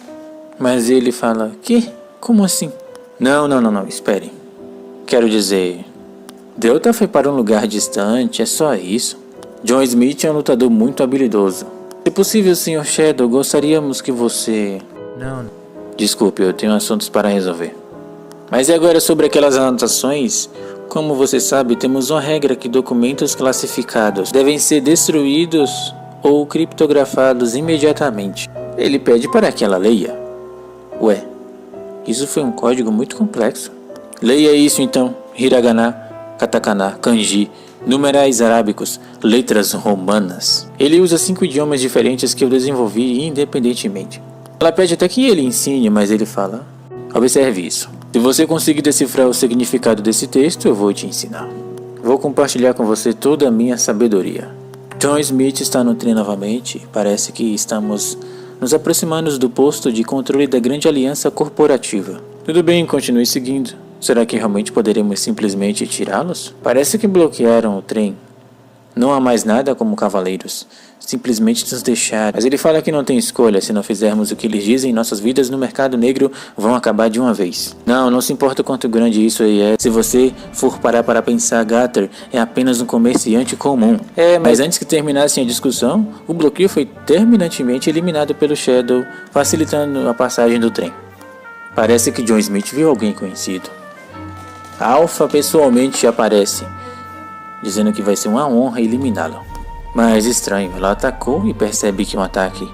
[SPEAKER 1] Mas ele fala, que? Como assim? Não, espere. Quero dizer, Delta foi para um lugar distante, é só isso. John Smith é um lutador muito habilidoso. Se possível, Sr. Shadow, gostaríamos que você... Não. Desculpe, eu tenho assuntos para resolver. Mas e agora sobre aquelas anotações? Como você sabe, temos uma regra que documentos classificados devem ser destruídos ou criptografados imediatamente. Ele pede para que ela leia. Ué, isso foi um código muito complexo. Leia isso então, hiragana, katakana, kanji, numerais arábicos, letras romanas. Ele usa 5 idiomas diferentes que eu desenvolvi independentemente. Ela pede até que ele ensine, mas ele fala, observe isso. Se você conseguir decifrar o significado desse texto, eu vou te ensinar. Vou compartilhar com você toda a minha sabedoria. John Smith está no trem novamente. Parece que estamos nos aproximando do posto de controle da grande aliança corporativa. Tudo bem, continue seguindo. Será que realmente poderemos simplesmente tirá-los? Parece que bloquearam o trem. Não há mais nada como cavaleiros. Simplesmente nos deixar. Mas ele fala que não tem escolha. Se não fizermos o que eles dizem, nossas vidas no mercado negro vão acabar de uma vez. Não se importa quanto grande isso aí é. Se você for parar para pensar, Gator é apenas um comerciante comum. Mas antes que terminassem a discussão, o bloqueio foi terminantemente eliminado pelo Shadow, facilitando a passagem do trem. Parece que John Smith viu alguém conhecido. A Alpha pessoalmente aparece, dizendo que vai ser uma honra eliminá-lo. Mas estranho, ela atacou e percebe que um ataque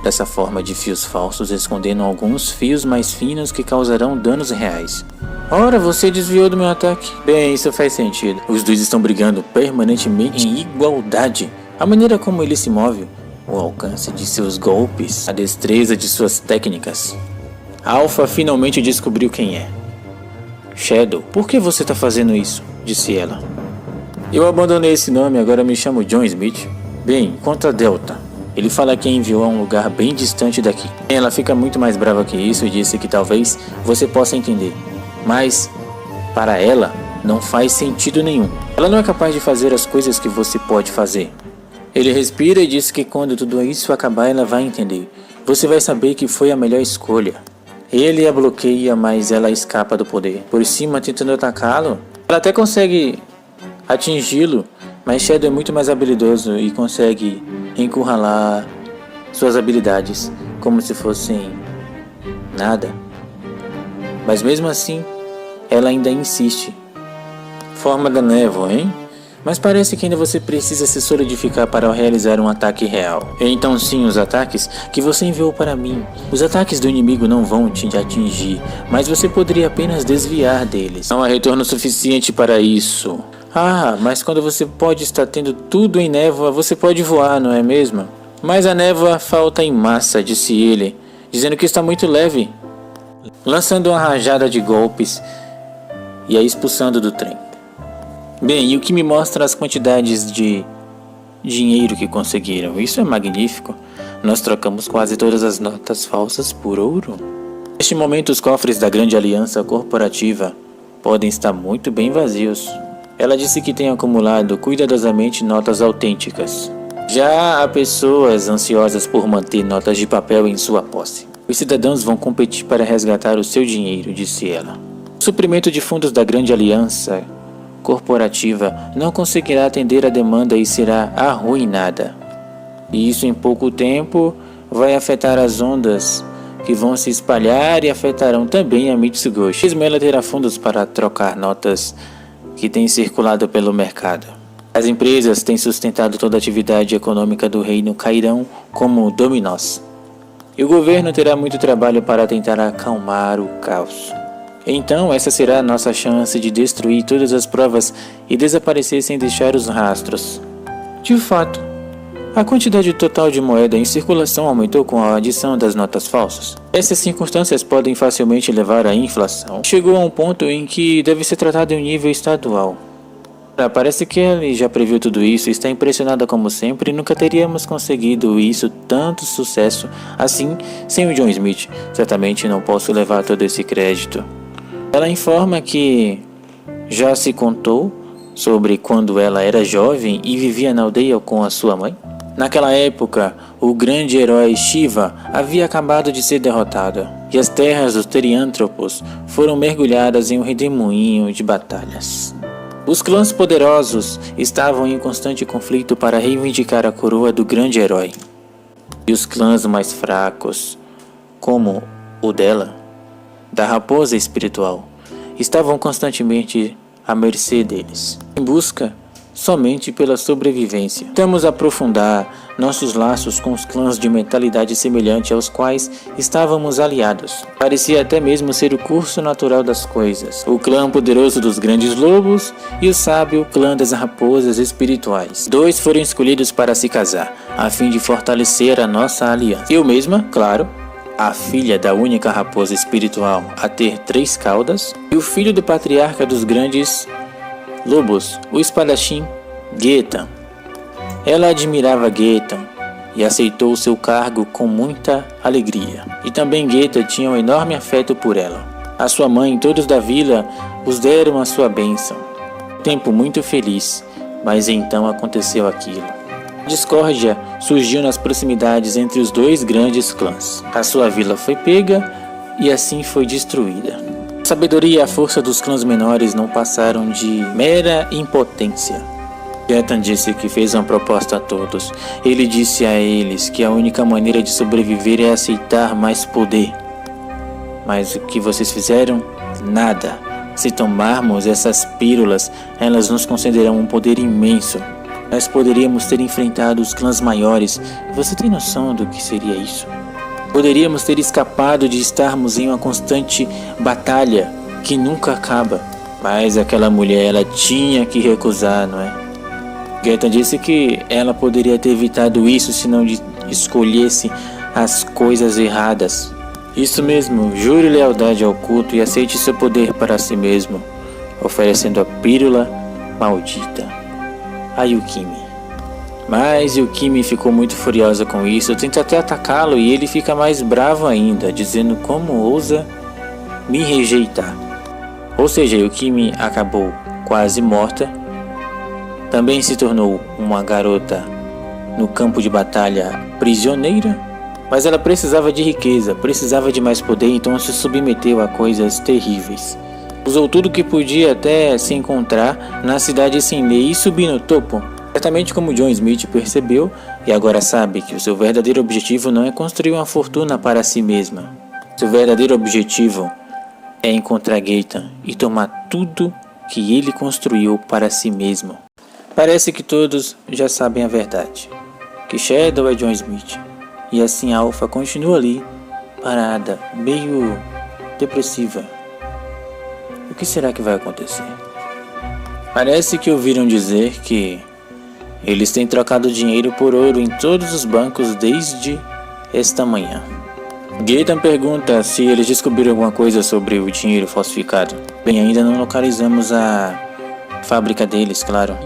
[SPEAKER 1] dessa forma de fios falsos, escondendo alguns fios mais finos que causarão danos reais. Ora, você desviou do meu ataque. Bem, isso faz sentido. Os dois estão brigando permanentemente em igualdade. A maneira como ele se move, o alcance de seus golpes, a destreza de suas técnicas. A Alpha finalmente descobriu quem é. Shadow, por que você está fazendo isso? Disse ela. Eu abandonei esse nome, agora me chamo John Smith. Bem, quanto a Delta, ele fala que a enviou a um lugar bem distante daqui. Ela fica muito mais brava que isso e disse que talvez você possa entender. Mas, para ela, não faz sentido nenhum. Ela não é capaz de fazer as coisas que você pode fazer. Ele respira e diz que quando tudo isso acabar, ela vai entender. Você vai saber que foi a melhor escolha. Ele a bloqueia, mas ela escapa do poder. Por cima, tentando atacá-lo, ela até consegue atingi-lo, mas Shadow é muito mais habilidoso e consegue encurralar suas habilidades como se fossem nada. Mas mesmo assim, ela ainda insiste. Forma da névoa, hein? Mas parece que ainda você precisa se solidificar para realizar um ataque real. Então sim, os ataques que você enviou para mim. Os ataques do inimigo não vão te atingir, mas você poderia apenas desviar deles. Não há retorno suficiente para isso. Mas quando você pode estar tendo tudo em névoa, você pode voar, não é mesmo? Mas a névoa falta em massa, disse ele, dizendo que está muito leve, lançando uma rajada de golpes e a expulsando do trem. Bem, e o que me mostra as quantidades de dinheiro que conseguiram? Isso é magnífico. Nós trocamos quase todas as notas falsas por ouro. Neste momento, os cofres da Grande Aliança Corporativa podem estar muito bem vazios. Ela disse que tem acumulado cuidadosamente notas autênticas. Já há pessoas ansiosas por manter notas de papel em sua posse. Os cidadãos vão competir para resgatar o seu dinheiro, disse ela. O suprimento de fundos da Grande Aliança Corporativa não conseguirá atender a demanda e será arruinada. E isso em pouco tempo vai afetar as ondas que vão se espalhar e afetarão também a Mitsugoshi. Mesmo ela terá fundos para trocar notas que têm circulado pelo mercado. As empresas têm sustentado toda a atividade econômica do reino cairão como dominós. E o governo terá muito trabalho para tentar acalmar o caos. Então essa será a nossa chance de destruir todas as provas e desaparecer sem deixar os rastros. De fato, a quantidade total de moeda em circulação aumentou com a adição das notas falsas. Essas circunstâncias podem facilmente levar à inflação. Chegou a um ponto em que deve ser tratado em nível estadual. Parece que ele já previu tudo isso e está impressionada como sempre, e nunca teríamos conseguido isso tanto sucesso assim sem o John Smith. Certamente não posso levar todo esse crédito. Ela informa que já se contou sobre quando ela era jovem e vivia na aldeia com a sua mãe. Naquela época, o grande herói Shiva havia acabado de ser derrotado, e as terras dos Terianthropos foram mergulhadas em um redemoinho de batalhas. Os clãs poderosos estavam em constante conflito para reivindicar a coroa do grande herói. E os clãs mais fracos, como o dela, da raposa espiritual, estavam constantemente à mercê deles, em busca somente pela sobrevivência. Tentamos aprofundar nossos laços com os clãs de mentalidade semelhante aos quais estávamos aliados. Parecia até mesmo ser o curso natural das coisas. O clã poderoso dos grandes lobos e o sábio clã das raposas espirituais. Dois foram escolhidos para se casar, a fim de fortalecer a nossa aliança. Eu mesma, claro, a filha da única raposa espiritual a ter 3 caudas, e o filho do patriarca dos grandes lobos, o espadachim Getan. Ela admirava Getan e aceitou seu cargo com muita alegria. E também Getan tinha um enorme afeto por ela. A sua mãe e todos da vila os deram a sua bênção. Tempo muito feliz. Mas então aconteceu aquilo. A discórdia surgiu nas proximidades entre os dois grandes clãs. A sua vila foi pega e assim foi destruída. A sabedoria e a força dos clãs menores não passaram de mera impotência. Getan disse que fez uma proposta a todos. Ele disse a eles que a única maneira de sobreviver é aceitar mais poder. Mas o que vocês fizeram? Nada. Se tomarmos essas pílulas, elas nos concederão um poder imenso. Nós poderíamos ter enfrentado os clãs maiores. Você tem noção do que seria isso? Poderíamos ter escapado de estarmos em uma constante batalha que nunca acaba. Mas aquela mulher, ela tinha que recusar, não é? Getan disse que ela poderia ter evitado isso se não escolhesse as coisas erradas. Isso mesmo, jure lealdade ao culto e aceite seu poder para si mesmo, oferecendo a pílula maldita a Yukimi. Mas Yukimi ficou muito furiosa com isso, tenta até atacá-lo e ele fica mais bravo ainda, dizendo como ousa me rejeitar. Ou seja, Yukimi acabou quase morta, também se tornou uma garota no campo de batalha prisioneira, mas ela precisava de riqueza, precisava de mais poder, então se submeteu a coisas terríveis. Usou tudo que podia até se encontrar na cidade sem lei e subir no topo. Certamente como John Smith percebeu e agora sabe que o seu verdadeiro objetivo não é construir uma fortuna para si mesma. Seu verdadeiro objetivo é encontrar Getan e tomar tudo que ele construiu para si mesmo. Parece que todos já sabem a verdade, que Shadow é John Smith. E assim Alpha continua ali, parada, meio depressiva. O que será que vai acontecer? Parece que ouviram dizer que eles têm trocado dinheiro por ouro em todos os bancos desde esta manhã. Getan pergunta se eles descobriram alguma coisa sobre o dinheiro falsificado. Bem, ainda não localizamos a fábrica deles, claro.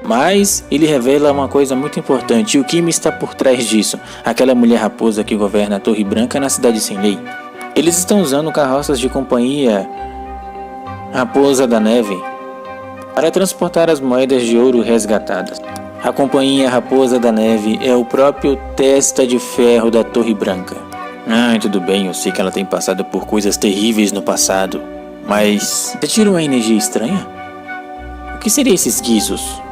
[SPEAKER 1] Mas ele revela uma coisa muito importante. O Yukimi está por trás disso. Aquela mulher raposa que governa a Torre Branca na Cidade Sem Lei. Eles estão usando carroças de companhia Raposa da Neve para transportar as moedas de ouro resgatadas. A companhia Raposa da Neve é o próprio Testa de Ferro da Torre Branca. Tudo bem, eu sei que ela tem passado por coisas terríveis no passado. Mas você tira uma energia estranha? O que seriam esses guizos?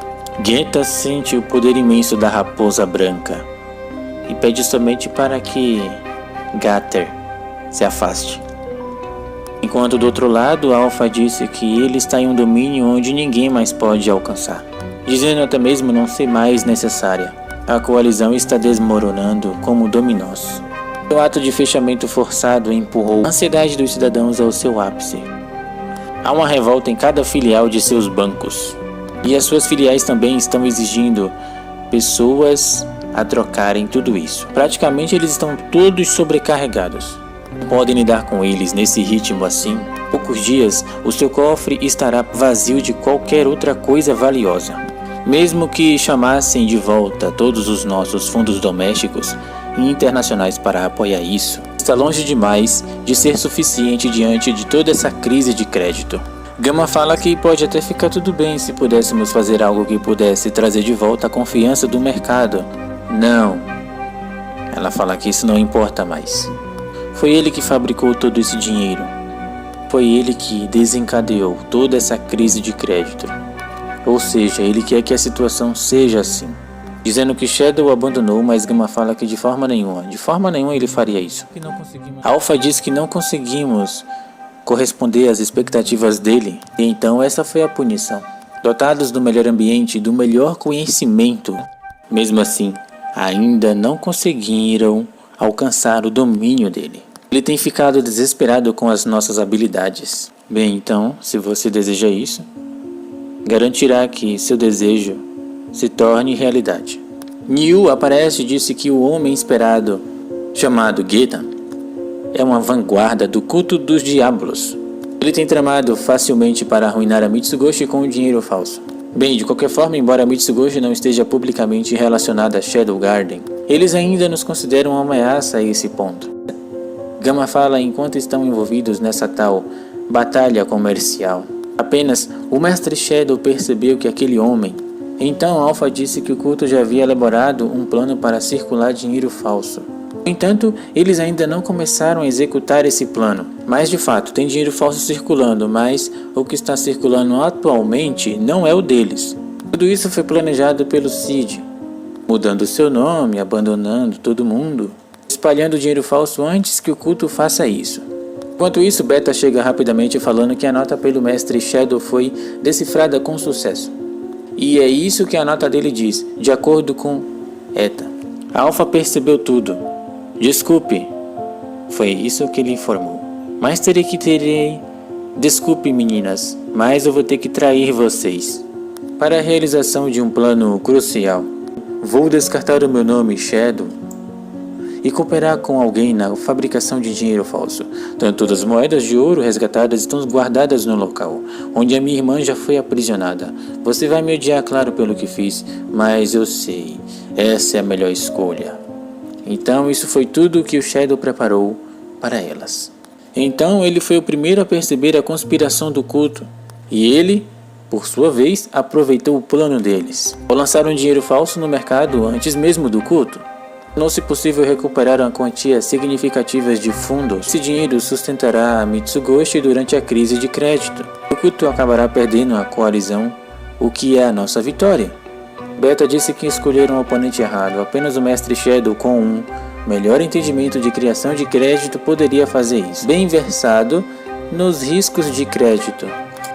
[SPEAKER 1] Getan sente o poder imenso da Raposa Branca e pede somente para que Gater se afaste. Enquanto do outro lado, Alpha disse que ele está em um domínio onde ninguém mais pode alcançar, dizendo até mesmo não ser mais necessária. A coalizão está desmoronando como dominós. O ato de fechamento forçado empurrou a ansiedade dos cidadãos ao seu ápice. Há uma revolta em cada filial de seus bancos. E as suas filiais também estão exigindo pessoas a trocarem tudo isso. Praticamente eles estão todos sobrecarregados. Não podem lidar com eles nesse ritmo assim. Em poucos dias, o seu cofre estará vazio de qualquer outra coisa valiosa. Mesmo que chamassem de volta todos os nossos fundos domésticos e internacionais para apoiar isso, está longe demais de ser suficiente diante de toda essa crise de crédito. Gamma fala que pode até ficar tudo bem se pudéssemos fazer algo que pudesse trazer de volta a confiança do mercado. Não. Ela fala que isso não importa mais. Foi ele que fabricou todo esse dinheiro. Foi ele que desencadeou toda essa crise de crédito. Ou seja, ele quer que a situação seja assim. Dizendo que Shadow o abandonou, mas Gamma fala que de forma nenhuma ele faria isso. Alpha diz que não conseguimos corresponder às expectativas dele, e então essa foi a punição. Dotados do melhor ambiente e do melhor conhecimento, mesmo assim, ainda não conseguiram alcançar o domínio dele. Ele tem ficado desesperado com as nossas habilidades. Bem, então, se você deseja isso, garantirá que seu desejo se torne realidade. Niu aparece e disse que o homem esperado, chamado Getan, é uma vanguarda do culto dos diabos. Ele tem tramado facilmente para arruinar a Mitsugoshi com o dinheiro falso. Bem, de qualquer forma, embora a Mitsugoshi não esteja publicamente relacionada a Shadow Garden, eles ainda nos consideram uma ameaça a esse ponto. Gamma fala enquanto estão envolvidos nessa tal batalha comercial. Apenas o Mestre Shadow percebeu que aquele homem Então Alpha disse que o culto já havia elaborado um plano para circular dinheiro falso. No entanto, eles ainda não começaram a executar esse plano. Mas de fato, tem dinheiro falso circulando, mas o que está circulando atualmente não é o deles. Tudo isso foi planejado pelo Cid, mudando seu nome, abandonando todo mundo, espalhando dinheiro falso antes que o culto faça isso. Enquanto isso, Beta chega rapidamente falando que a nota pelo mestre Shadow foi decifrada com sucesso. E é isso que a nota dele diz, de acordo com Eta. Alpha percebeu tudo. Desculpe, foi isso que ele informou. Mas terei. Desculpe, meninas, mas eu vou ter que trair vocês. Para a realização de um plano crucial, vou descartar o meu nome Shadow e cooperar com alguém na fabricação de dinheiro falso. Tanto as moedas de ouro resgatadas estão guardadas no local, onde a minha irmã já foi aprisionada. Você vai me odiar, claro, pelo que fiz, mas eu sei, essa é a melhor escolha. Então isso foi tudo que o Shadow preparou para elas. Então ele foi o primeiro a perceber a conspiração do culto, e ele, por sua vez, aproveitou o plano deles. Ao lançar um dinheiro falso no mercado antes mesmo do culto, tornou-se possível recuperar uma quantia significativa de fundos. Esse dinheiro sustentará a Mitsugoshi durante a crise de crédito. O culto acabará perdendo a coalizão, o que é a nossa vitória. Beta disse que escolheram um oponente errado. Apenas o mestre Shadow com um melhor entendimento de criação de crédito poderia fazer isso. Bem versado nos riscos de crédito,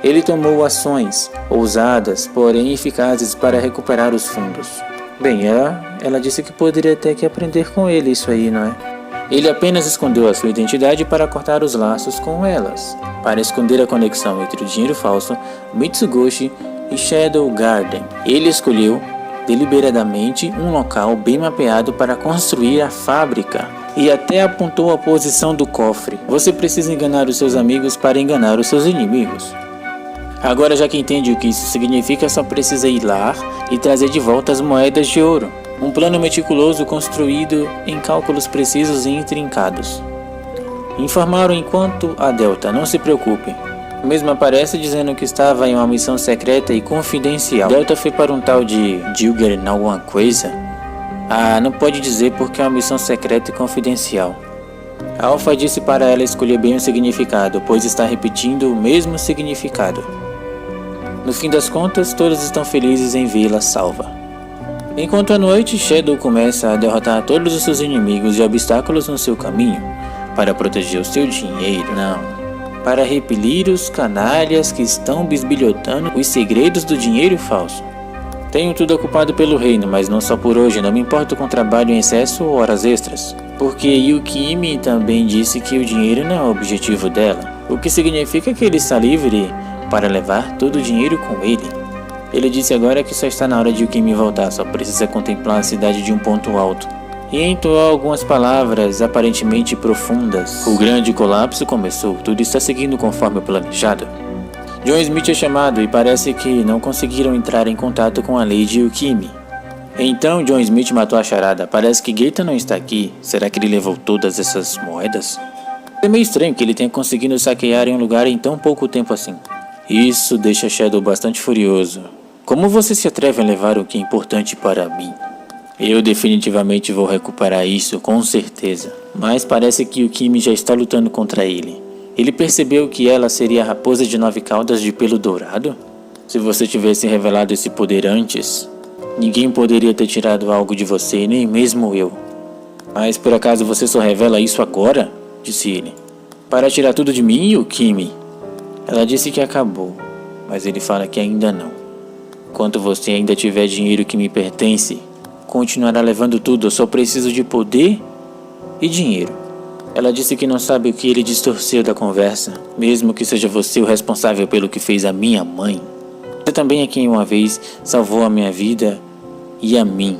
[SPEAKER 1] ele tomou ações ousadas, porém eficazes para recuperar os fundos. Bem, ela disse que poderia ter que aprender com ele isso aí, não é? Ele apenas escondeu a sua identidade para cortar os laços com elas, para esconder a conexão entre o dinheiro falso, Mitsugoshi e Shadow Garden. Ele escolheu deliberadamente um local bem mapeado para construir a fábrica e até apontou a posição do cofre. Você precisa enganar os seus amigos para enganar os seus inimigos. Agora, já que entende o que isso significa, só precisa ir lá e trazer de volta as moedas de ouro. Um plano meticuloso construído em cálculos precisos e intrincados. Informaram enquanto a Delta, não se preocupe. Mesmo aparece dizendo que estava em uma missão secreta e confidencial. Delta foi para um tal de Dilger em alguma coisa? Não pode dizer porque é uma missão secreta e confidencial. Alpha disse para ela escolher bem o significado, pois está repetindo o mesmo significado. No fim das contas, todos estão felizes em vê-la salva. Enquanto à noite, Shadow começa a derrotar todos os seus inimigos e obstáculos no seu caminho, para proteger o seu dinheiro, para repelir os canalhas que estão bisbilhotando os segredos do dinheiro falso. Tenho tudo ocupado pelo reino, mas não só por hoje, não me importo com trabalho em excesso ou horas extras. Porque Yukimi também disse que o dinheiro não é o objetivo dela, o que significa que ele está livre para levar todo o dinheiro com ele. Ele disse agora que só está na hora de Yukimi voltar, só precisa contemplar a cidade de um ponto alto. E entoou algumas palavras aparentemente profundas. O grande colapso começou, tudo está seguindo conforme planejado. John Smith é chamado e parece que não conseguiram entrar em contato com a Lady Yukimi. Então John Smith matou a charada. Parece que Gaeta não está aqui. Será que ele levou todas essas moedas? É meio estranho que ele tenha conseguido saquear em um lugar em tão pouco tempo assim. Isso deixa Shadow bastante furioso. Como você se atreve a levar o que é importante para mim? Eu definitivamente vou recuperar isso, com certeza. Mas parece que Yukimi já está lutando contra ele. Ele percebeu que ela seria a raposa de 9 caudas de pelo dourado? Se você tivesse revelado esse poder antes, ninguém poderia ter tirado algo de você, nem mesmo eu. Mas por acaso você só revela isso agora? Disse ele. Para tirar tudo de mim, Yukimi? Ela disse que acabou, mas ele fala que ainda não. Enquanto você ainda tiver dinheiro que me pertence, continuará levando tudo, eu só preciso de poder e dinheiro. Ela disse que não sabe o que ele distorceu da conversa, mesmo que seja você o responsável pelo que fez a minha mãe. Você também é quem uma vez salvou a minha vida e a mim.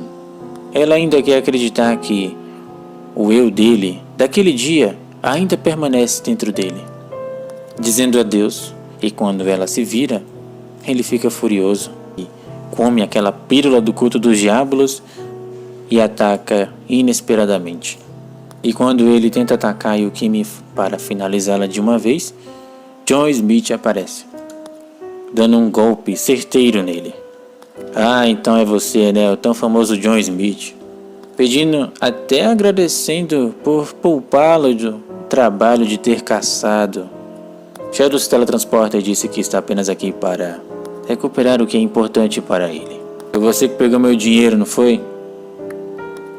[SPEAKER 1] Ela ainda quer acreditar que o eu dele, daquele dia, ainda permanece dentro dele. Dizendo adeus, e quando ela se vira, ele fica furioso e come aquela pílula do culto dos diabos e ataca inesperadamente. E quando ele tenta atacar Yukimi para finalizá-la de uma vez, John Smith aparece, dando um golpe certeiro nele. Ah, então é você, né? O tão famoso John Smith. Pedindo, até agradecendo por poupá-lo do trabalho de ter caçado. Shadow se teletransporta e disse que está apenas aqui para recuperar o que é importante para ele. Foi você que pegou meu dinheiro, não foi?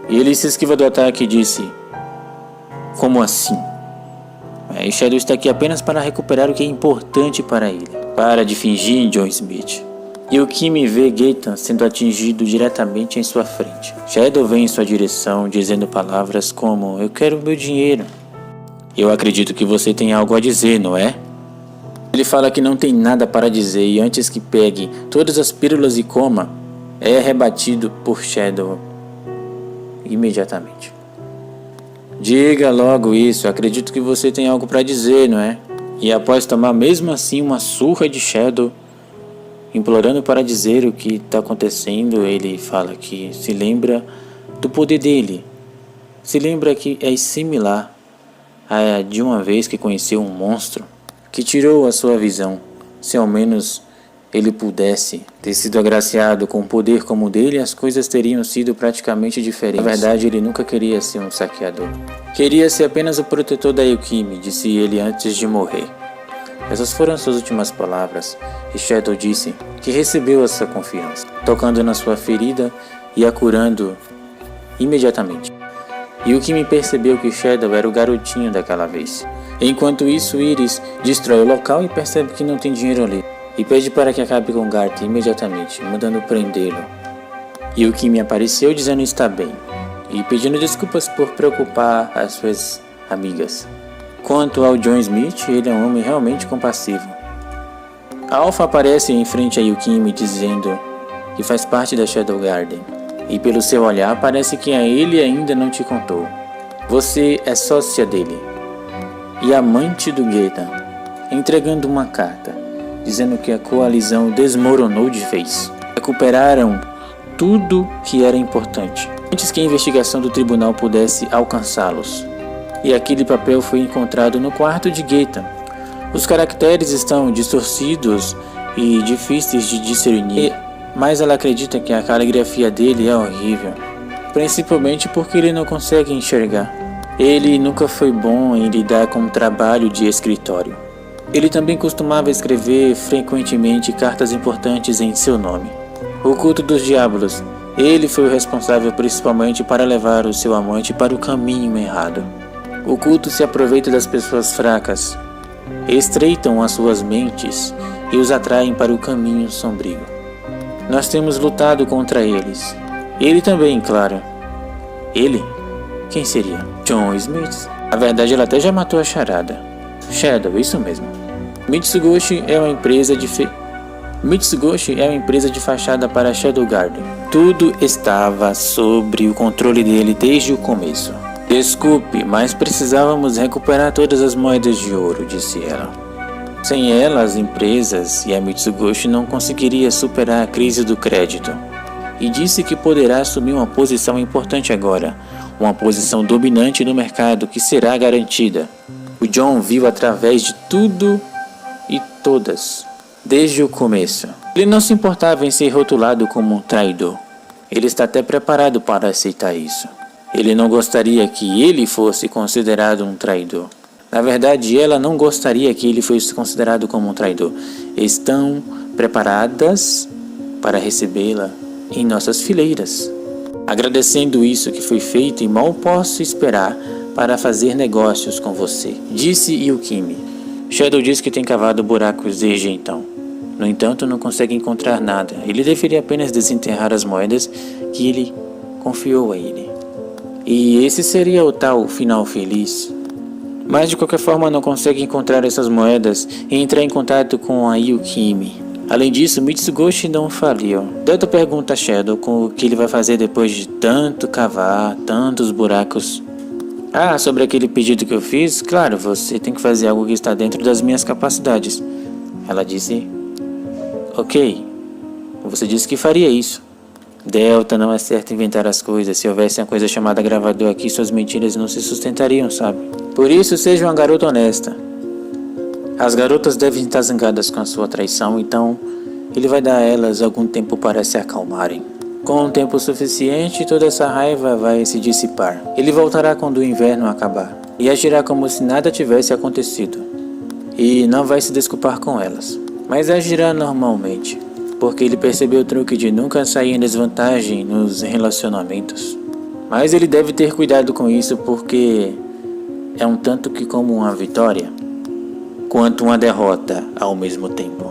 [SPEAKER 1] E ele se esquiva do ataque e disse: como assim? E Shadow está aqui apenas para recuperar o que é importante para ele. Para de fingir, John Smith. E o Kimi vê Gaetan sendo atingido diretamente em sua frente. Shadow vem em sua direção dizendo palavras como: eu quero meu dinheiro. Eu acredito que você tem algo a dizer, não é? Ele fala que não tem nada para dizer e antes que pegue todas as pílulas e coma, é rebatido por Shadow imediatamente. Diga logo isso, acredito que você tem algo para dizer, não é? E após tomar mesmo assim uma surra de Shadow, implorando para dizer o que está acontecendo, ele fala que se lembra do poder dele. Se lembra que é similar a de uma vez que conheceu um monstro que tirou a sua visão. Se ao menos ele pudesse ter sido agraciado com um poder como o dele, as coisas teriam sido praticamente diferentes. Na verdade, ele nunca queria ser um saqueador. Queria ser apenas o protetor da Yukimi, disse ele antes de morrer. Essas foram suas últimas palavras, e Shadow disse que recebeu essa confiança, tocando na sua ferida e a curando imediatamente. Yukimi percebeu que Shadow era o garotinho daquela vez. Enquanto isso, Iris destrói o local e percebe que não tem dinheiro ali, e pede para que acabe com Garth imediatamente, mandando prendê-lo. Yukimi apareceu dizendo estar bem, e pedindo desculpas por preocupar as suas amigas. Quanto ao John Smith, ele é um homem realmente compassivo. A Alpha aparece em frente a Yukimi dizendo que faz parte da Shadow Garden, e pelo seu olhar parece que a ele ainda não te contou. Você é sócia dele e amante do Gaetan, entregando uma carta dizendo que a coalizão desmoronou de vez. Recuperaram tudo que era importante antes que a investigação do tribunal pudesse alcançá-los. E aquele papel foi encontrado no quarto de Gaetan. Os caracteres estão distorcidos e difíceis de discernir, mas ela acredita que a caligrafia dele é horrível, principalmente porque ele não consegue enxergar. Ele nunca foi bom em lidar com o trabalho de escritório. Ele também costumava escrever frequentemente cartas importantes em seu nome. O culto dos diabos. Ele foi o responsável principalmente para levar o seu amante para o caminho errado. O culto se aproveita das pessoas fracas, estreitam as suas mentes e os atraem para o caminho sombrio. Nós temos lutado contra eles. Ele também, claro. Ele? Quem seria? John Smith? Na verdade, ela até já matou a charada. Shadow, isso mesmo. Mitsugoshi é uma empresa de fachada para Shadow Garden. Tudo estava sob o controle dele desde o começo. Desculpe, mas precisávamos recuperar todas as moedas de ouro, disse ela. Sem ela, as empresas e a Mitsugoshi não conseguiria superar a crise do crédito. E disse que poderá assumir uma posição importante agora, uma posição dominante no mercado que será garantida. O John viu através de tudo e todas, desde o começo. Ele não se importava em ser rotulado como um traidor. Ele está até preparado para aceitar isso. Ele não gostaria que ele fosse considerado um traidor. Na verdade, ela não gostaria que ele fosse considerado como um traidor. Estão preparadas para recebê-la em nossas fileiras. Agradecendo isso que foi feito e mal posso esperar para fazer negócios com você, disse Yukimi. Shadow diz que tem cavado buracos desde então. No entanto, não consegue encontrar nada. Ele deveria apenas desenterrar as moedas que ele confiou a ele. E esse seria o tal final feliz. Mas de qualquer forma não consegue encontrar essas moedas e entrar em contato com a Yukimi. Além disso, Mitsugoshi não faliu. Delta pergunta a Shadow com o que ele vai fazer depois de tanto cavar, tantos buracos. Ah, sobre aquele pedido que eu fiz? Claro, você tem que fazer algo que está dentro das minhas capacidades. Ela disse: ok, você disse que faria isso. Delta, não é certo inventar as coisas. Se houvesse uma coisa chamada gravador aqui, suas mentiras não se sustentariam, sabe? Por isso, seja uma garota honesta. As garotas devem estar zangadas com a sua traição, então ele vai dar a elas algum tempo para se acalmarem. Com um tempo suficiente, toda essa raiva vai se dissipar. Ele voltará quando o inverno acabar e agirá como se nada tivesse acontecido. E não vai se desculpar com elas, mas agirá normalmente, porque ele percebeu o truque de nunca sair em desvantagem nos relacionamentos. Mas ele deve ter cuidado com isso, porque é um tanto que como uma vitória, quanto uma derrota ao mesmo tempo.